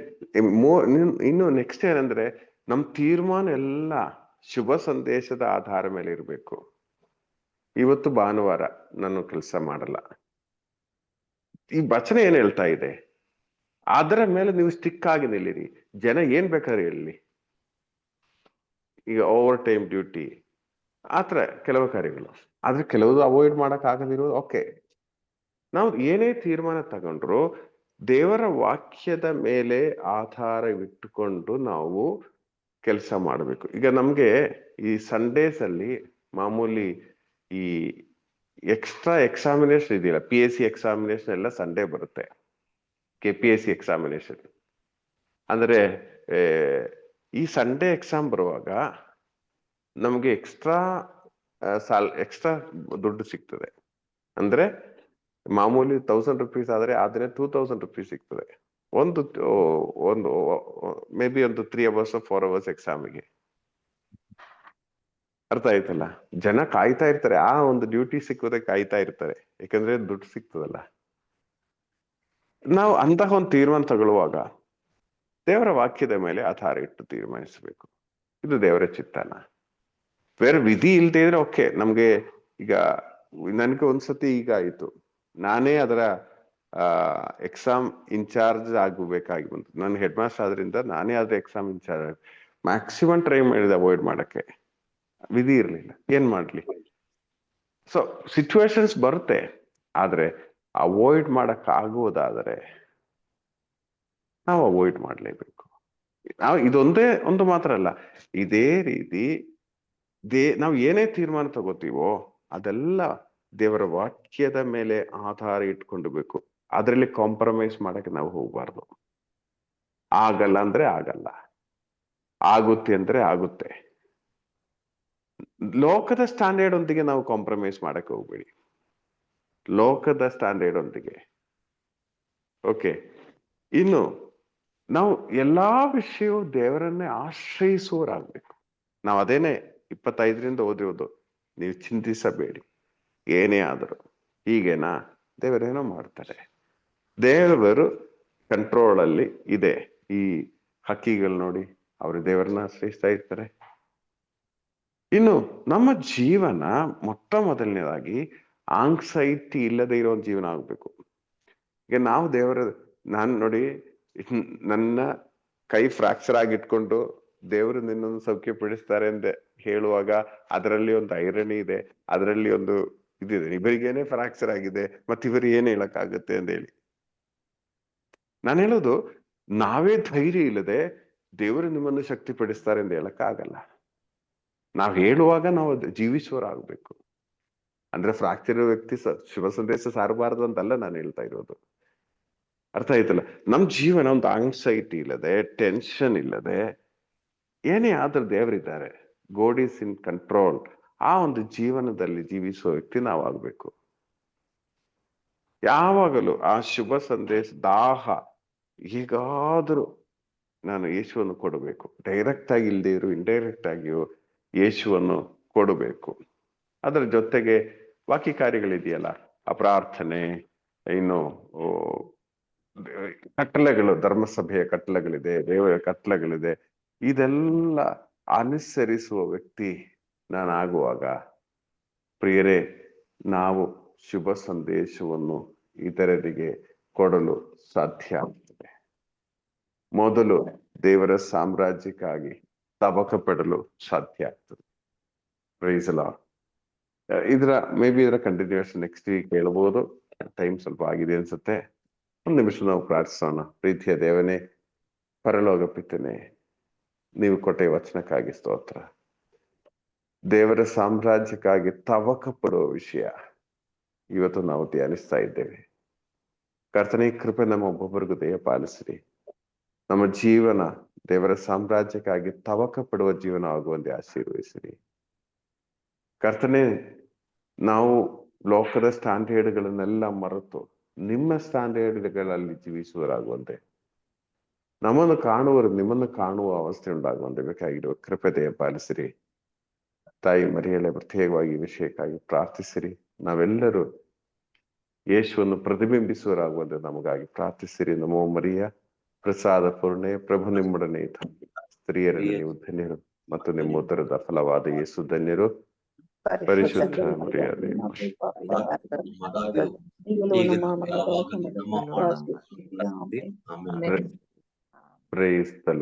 ಇನ್ನು ನೆಕ್ಸ್ಟ್ ಏನಂದ್ರೆ, ನಮ್ ತೀರ್ಮಾನ ಎಲ್ಲ ಶುಭ ಸಂದೇಶದ ಆಧಾರ ಮೇಲೆ ಇರ್ಬೇಕು. ಇವತ್ತು ಭಾನುವಾರ ನಾನು ಕೆಲಸ ಮಾಡಲ್ಲ, ಈ ವಚನ ಏನ್ ಹೇಳ್ತಾ ಇದೆ ಅದರ ಮೇಲೆ ನೀವು ಸ್ಟಿಕ್ ಆಗಿ ನಿಲ್ಲಿರಿ. ಜನ ಏನ್ ಬೇಕಾದ್ರೆ ಹೇಳಿ, ಈಗ ಓವರ್ ಟೈಮ್ ಡ್ಯೂಟಿ ಆತರ ಕೆಲವು ಕಾರ್ಯಗಳು, ಆದ್ರೆ ಕೆಲವುದು ಅವಾಯ್ಡ್ ಮಾಡಕ್ ಆಗದಿರೋದು. ಓಕೆ, ನಾವು ಏನೇ ತೀರ್ಮಾನ ತಗೊಂಡ್ರು ದೇವರ ವಾಕ್ಯದ ಮೇಲೆ ಆಧಾರವಿಟ್ಟುಕೊಂಡು ನಾವು ಕೆಲಸ ಮಾಡಬೇಕು. ಈಗ ನಮ್ಗೆ ಈ ಸಂಡೇಸ್ ಅಲ್ಲಿ ಮಾಮೂಲಿ ಈ ಎಕ್ಸ್ಟ್ರಾ ಎಕ್ಸಾಮಿನೇಷನ್ ಇದೆಯಲ್ಲ, PSC ಎಕ್ಸಾಮಿನೇಷನ್ ಎಲ್ಲ ಸಂಡೇ ಬರುತ್ತೆ. KPSC ಎಕ್ಸಾಮಿನೇಷನ್ ಅಂದ್ರೆ ಈ ಸಂಡೇ ಎಕ್ಸಾಮ್ ಬರುವಾಗ ನಮ್ಗೆ ಎಕ್ಸ್ಟ್ರಾ ದುಡ್ಡು ಸಿಗ್ತದೆ. ಅಂದ್ರೆ ಮಾಮೂಲಿ 1000 rupees ಆದ್ರೆ 2000 rupees ಸಿಗ್ತದೆ. ಒಂದು ಮೇ ಬಿ ಒಂದು 3 hours 4 hours ಎಕ್ಸಾಮಿಗೆ. ಅರ್ಥ ಆಯ್ತಲ್ಲ? ಜನ ಕಾಯ್ತಾ ಇರ್ತಾರೆ, ಆ ಒಂದು ಡ್ಯೂಟಿ ಸಿಕ್ಕೋದಕ್ಕೆ ಕಾಯ್ತಾ ಇರ್ತಾರೆ, ಯಾಕಂದ್ರೆ ದುಡ್ಡು ಸಿಗ್ತದಲ್ಲ. ನಾವು ಅಂತಹ ಒಂದು ತೀರ್ಮಾನ ತಗೊಳ್ಳುವಾಗ ದೇವರ ವಾಕ್ಯದ ಮೇಲೆ ಆಧಾರ ಇಟ್ಟು ತೀರ್ಮಾನಿಸಬೇಕು, ಇದು ದೇವರ ಚಿತ್ತನ. ಬೇರೆ ವಿಧಿ ಇಲ್ದೇ ಇದ್ರೆ ಓಕೆ. ನಮ್ಗೆ ಈಗ ನನ್ಗೆ ಒಂದ್ಸತಿ ಈಗ ಆಯ್ತು, ನಾನೇ ಅದರ ಎಕ್ಸಾಮ್ ಇನ್ಚಾರ್ಜ್ ಆಗಬೇಕಾಗಿ ಬಂತು. ನನ್ನ ಹೆಡ್ ಮಾಸ್ಟರ್ ಆದ್ರಿಂದ ನಾನೇ ಆದ್ರೆ ಎಕ್ಸಾಮ್ ಇನ್ಚಾರ್ಜ್. ಮ್ಯಾಕ್ಸಿಮಮ್ ಟ್ರೈ ಮಾಡಿದೆ ಅವಾಯ್ಡ್ ಮಾಡಕ್ಕೆ, ವಿಧಿ ಇರ್ಲಿಲ್ಲ, ಏನ್ ಮಾಡ್ಲಿ. ಸೊ ಸಿಚುವೇಶನ್ಸ್ ಬರುತ್ತೆ, ಆದ್ರೆ ಅವಾಯ್ಡ್ ಮಾಡಕ್ ಆಗುವುದಾದರೆ ನಾವು ಅವಾಯ್ಡ್ ಮಾಡ್ಲೇಬೇಕು. ನಾವು ಇದೊಂದೇ ಒಂದು ಮಾತ್ರ ಅಲ್ಲ, ಇದೇ ರೀತಿ ನಾವು ಏನೇ ತೀರ್ಮಾನ ತಗೋತೀವೋ ಅದೆಲ್ಲ ದೇವರ ವಾಕ್ಯದ ಮೇಲೆ ಆಧಾರ ಇಟ್ಕೊಂಡ್ಬೇಕು. ಅದರಲ್ಲಿ ಕಾಂಪ್ರಮೈಸ್ ಮಾಡಕ್ಕೆ ನಾವು ಹೋಗ್ಬಾರ್ದು. ಆಗಲ್ಲ ಅಂದ್ರೆ ಆಗಲ್ಲ, ಆಗುತ್ತೆ ಅಂದ್ರೆ ಆಗುತ್ತೆ. ಲೋಕದ ಸ್ಟ್ಯಾಂಡರ್ಡ್ ಒಂದಿಗೆ ನಾವು ಕಾಂಪ್ರಮೈಸ್ ಮಾಡಕ್ಕೆ ಹೋಗ್ಬೇಡಿ, ಲೋಕದ ಸ್ಟ್ಯಾಂಡರ್ಡ್ ಒಂದಿಗೆ. ಓಕೆ, ಇನ್ನು ನಾವು ಎಲ್ಲಾ ವಿಷಯವೂ ದೇವರನ್ನೇ ಆಶ್ರಯಿಸುವರಾಗ್ಬೇಕು. ನಾವು ಅದೇನೆ 25ರಿಂದ ಓದಿರೋದು, ನೀವು ಚಿಂತಿಸಬೇಡಿ ಏನೇ ಆದರೂ. ಹೀಗೇನಾ? ದೇವರೇನೋ ಮಾಡ್ತಾರೆ, ದೇವರು ಕಂಟ್ರೋಲ್ ಅಲ್ಲಿ ಇದೆ. ಈ ಹಕ್ಕಿಗಳು ನೋಡಿ, ಅವರು ದೇವರನ್ನ ಆಶ್ರಯಿಸ್ತಾ ಇರ್ತಾರೆ. ಇನ್ನು ನಮ್ಮ ಜೀವನ ಮೊಟ್ಟ ಮೊದಲನೇದಾಗಿ ಆಂಗ್ಸೈಟಿ ಇಲ್ಲದೆ ಇರೋ ಜೀವನ ಆಗ್ಬೇಕು. ಈಗ ನಾವು ನಾನು ನೋಡಿ, ನನ್ನ ಕೈ ಫ್ರಾಕ್ಚರ್ ಆಗಿಟ್ಕೊಂಡು ದೇವರು ನಿನ್ನನ್ನು ಸೌಖ್ಯ ಪಡಿಸ್ತಾರೆ ಅಂತ ಹೇಳುವಾಗ ಅದರಲ್ಲಿ ಒಂದು ಐರಣಿ ಇದೆ, ಅದರಲ್ಲಿ ಒಂದು ಇದಿದೆ. ಇವರಿಗೇನೆ ಫ್ರಾಕ್ಚರ್ ಆಗಿದೆ, ಮತ್ತೆ ಇವರು ಏನ್ ಹೇಳಕ್ಕಾಗತ್ತೆ ಅಂತ ಹೇಳಿ. ನಾನು ಹೇಳೋದು, ನಾವೇ ಧೈರ್ಯ ಇಲ್ಲದೆ ದೇವರು ನಿಮ್ಮನ್ನು ಶಕ್ತಿ ಪಡಿಸ್ತಾರೆ ಅಂತ ಹೇಳಕ್ ಆಗಲ್ಲ. ನಾವ್ ಹೇಳುವಾಗ ನಾವು ಜೀವಿಸುವರಾಗ್ಬೇಕು. ಅಂದ್ರೆ ಫ್ರಾಕ್ಚರ್ ವ್ಯಕ್ತಿ ಶುಭ ಸಂದೇಶ ಸಾರಬಾರದು ಅಂತಲ್ಲ ನಾನು ಹೇಳ್ತಾ ಇರೋದು. ಅರ್ಥ ಆಯ್ತಲ್ಲ? ನಮ್ ಜೀವನ ಒಂದು ಆಂಗ್ಸೈಟಿ ಇಲ್ಲದೆ, ಟೆನ್ಷನ್ ಇಲ್ಲದೆ, ಏನೇ ಆದ್ರೂ ದೇವರಿದ್ದಾರೆ, ಗಾಡ್ ಈಸ್ ಇನ್ ಕಂಟ್ರೋಲ್, ಆ ಒಂದು ಜೀವನದಲ್ಲಿ ಜೀವಿಸುವ ವ್ಯಕ್ತಿ ನಾವಾಗ್ಬೇಕು. ಯಾವಾಗಲೂ ಆ ಶುಭ ಸಂದೇಶ ದಾಹ, ಹೇಗಾದ್ರೂ ನಾನು ಯೇಸುವನ್ನು ಕೊಡಬೇಕು. ಡೈರೆಕ್ಟ್ ಆಗಿ ಇಲ್ದೇ ಇರು, ಇಂಡೈರೆಕ್ಟ್ ಆಗಿಯೂ ಯೇಸುವನ್ನು ಕೊಡಬೇಕು. ಅದರ ಜೊತೆಗೆ ಬಾಕಿ ಕಾರ್ಯಗಳಿದೆಯಲ್ಲ, ಆ ಪ್ರಾರ್ಥನೆ, ಇನ್ನು ಕಟ್ಟಳೆಗಳು, ಧರ್ಮಸಭೆಯ ಕಟ್ಟಳೆಗಳಿದೆ, ದೇವರ ಕಟ್ಟಳೆಗಳಿದೆ, ಇದೆಲ್ಲ ಅನುಸರಿಸುವ ವ್ಯಕ್ತಿ ನಾನಾಗುವಾಗ ಪ್ರಿಯರೇ, ನಾವು ಶುಭ ಸಂದೇಶವನ್ನು ಇತರರಿಗೆ ಕೊಡಲು ಸಾಧ್ಯ ಆಗ್ತದೆ. ಮೊದಲು ದೇವರ ಸಾಮ್ರಾಜ್ಯಕ್ಕಾಗಿ ತವಕ ಪಡಲು ಸಾಧ್ಯ ಆಗ್ತದೆ. Praise the lord. ಇದರ ಕಂಟಿನ್ಯೂಷನ್ ನೆಕ್ಸ್ಟ್ ವೀಕ್ ಹೇಳ್ಬೋದು. ಟೈಮ್ ಸ್ವಲ್ಪ ಆಗಿದೆ ಅನ್ಸುತ್ತೆ. ಒಂದು ನಿಮಿಷ ನಾವು ಪ್ರಾರ್ಥಿಸೋಣ. ಪ್ರೀತಿಯ ದೇವನೇ, ಪರಲೋಕ ಪಿತನೇ, ನೀವು ಕೊಟ್ಟ ವಚನಕ್ಕಾಗಿ ಸ್ತೋತ್ರ. ದೇವರ ಸಾಮ್ರಾಜ್ಯಕ್ಕಾಗಿ ತವಕ ಪಡುವ ವಿಷಯ ಇವತ್ತು ನಾವು ಧ್ಯಾನಿಸ್ತಾ ಇದ್ದೇವೆ. ಕರ್ತನೇ, ಕೃಪೆ ನಮ್ಮ ಒಬ್ಬೊಬ್ಬರಿಗೂ ದಯ ಪಾಲಿಸಿರಿ. ನಮ್ಮ ಜೀವನ ದೇವರ ಸಾಮ್ರಾಜ್ಯಕ್ಕಾಗಿ ತವಕ ಪಡುವ ಜೀವನ ಆಗುವಂತೆ ಆಶೀರ್ವದಿಸಿರಿ. ಕರ್ತನೇ, ನಾವು ಲೋಕದ ಸ್ಟ್ಯಾಂಡರ್ಡ್ಗಳನ್ನೆಲ್ಲ ಮರೆತು ನಿಮ್ಮ ಸ್ಟ್ಯಾಂಡರ್ಡ್ಗಳಲ್ಲಿ ಜೀವಿಸುವರಾಗುವಂತೆ, ನಮ್ಮನ್ನು ಕಾಣುವರು ನಿಮ್ಮನ್ನು ಕಾಣುವ ಅವಸ್ಥೆ ಉಂಟಾಗುವಂತೆ ಬೇಕಾಗಿರುವ ಕೃಪೆ ದಯ ಪಾಲಿಸಿರಿ. ತಾಯಿ ಮರಿಯಳೆ ಪ್ರತ್ಯೇಕವಾಗಿ ವಿಷಯಕ್ಕಾಗಿ ಪ್ರಾರ್ಥಿಸಿರಿ. ನಾವೆಲ್ಲರೂ ಯೇಸುವನ್ನು ಪ್ರತಿಬಿಂಬಿಸುವರಾಗುವಂತೆ ನಮಗಾಗಿ ಪ್ರಾರ್ಥಿಸಿರಿ. ನಮೋ ಮರಿಯ ಪ್ರಸಾದ ಪೂರ್ಣೆ, ಪ್ರಭು ನಿಮ್ಮೊಡನೆ ಇದ್ದಾನೆ. ಸ್ತ್ರೀಯರಲ್ಲಿ ನೀವು ಧನ್ಯರು ಮತ್ತು ನಿಮ್ಮ ಉದರದ ಫಲವಾದ ಯೇಸು ಧನ್ಯರು. ಪರಿಶುದ್ಧ ಮರಿಯಳೇ, ಪ್ರೈಸ್ ದಿ ಲಾರ್ಡ್.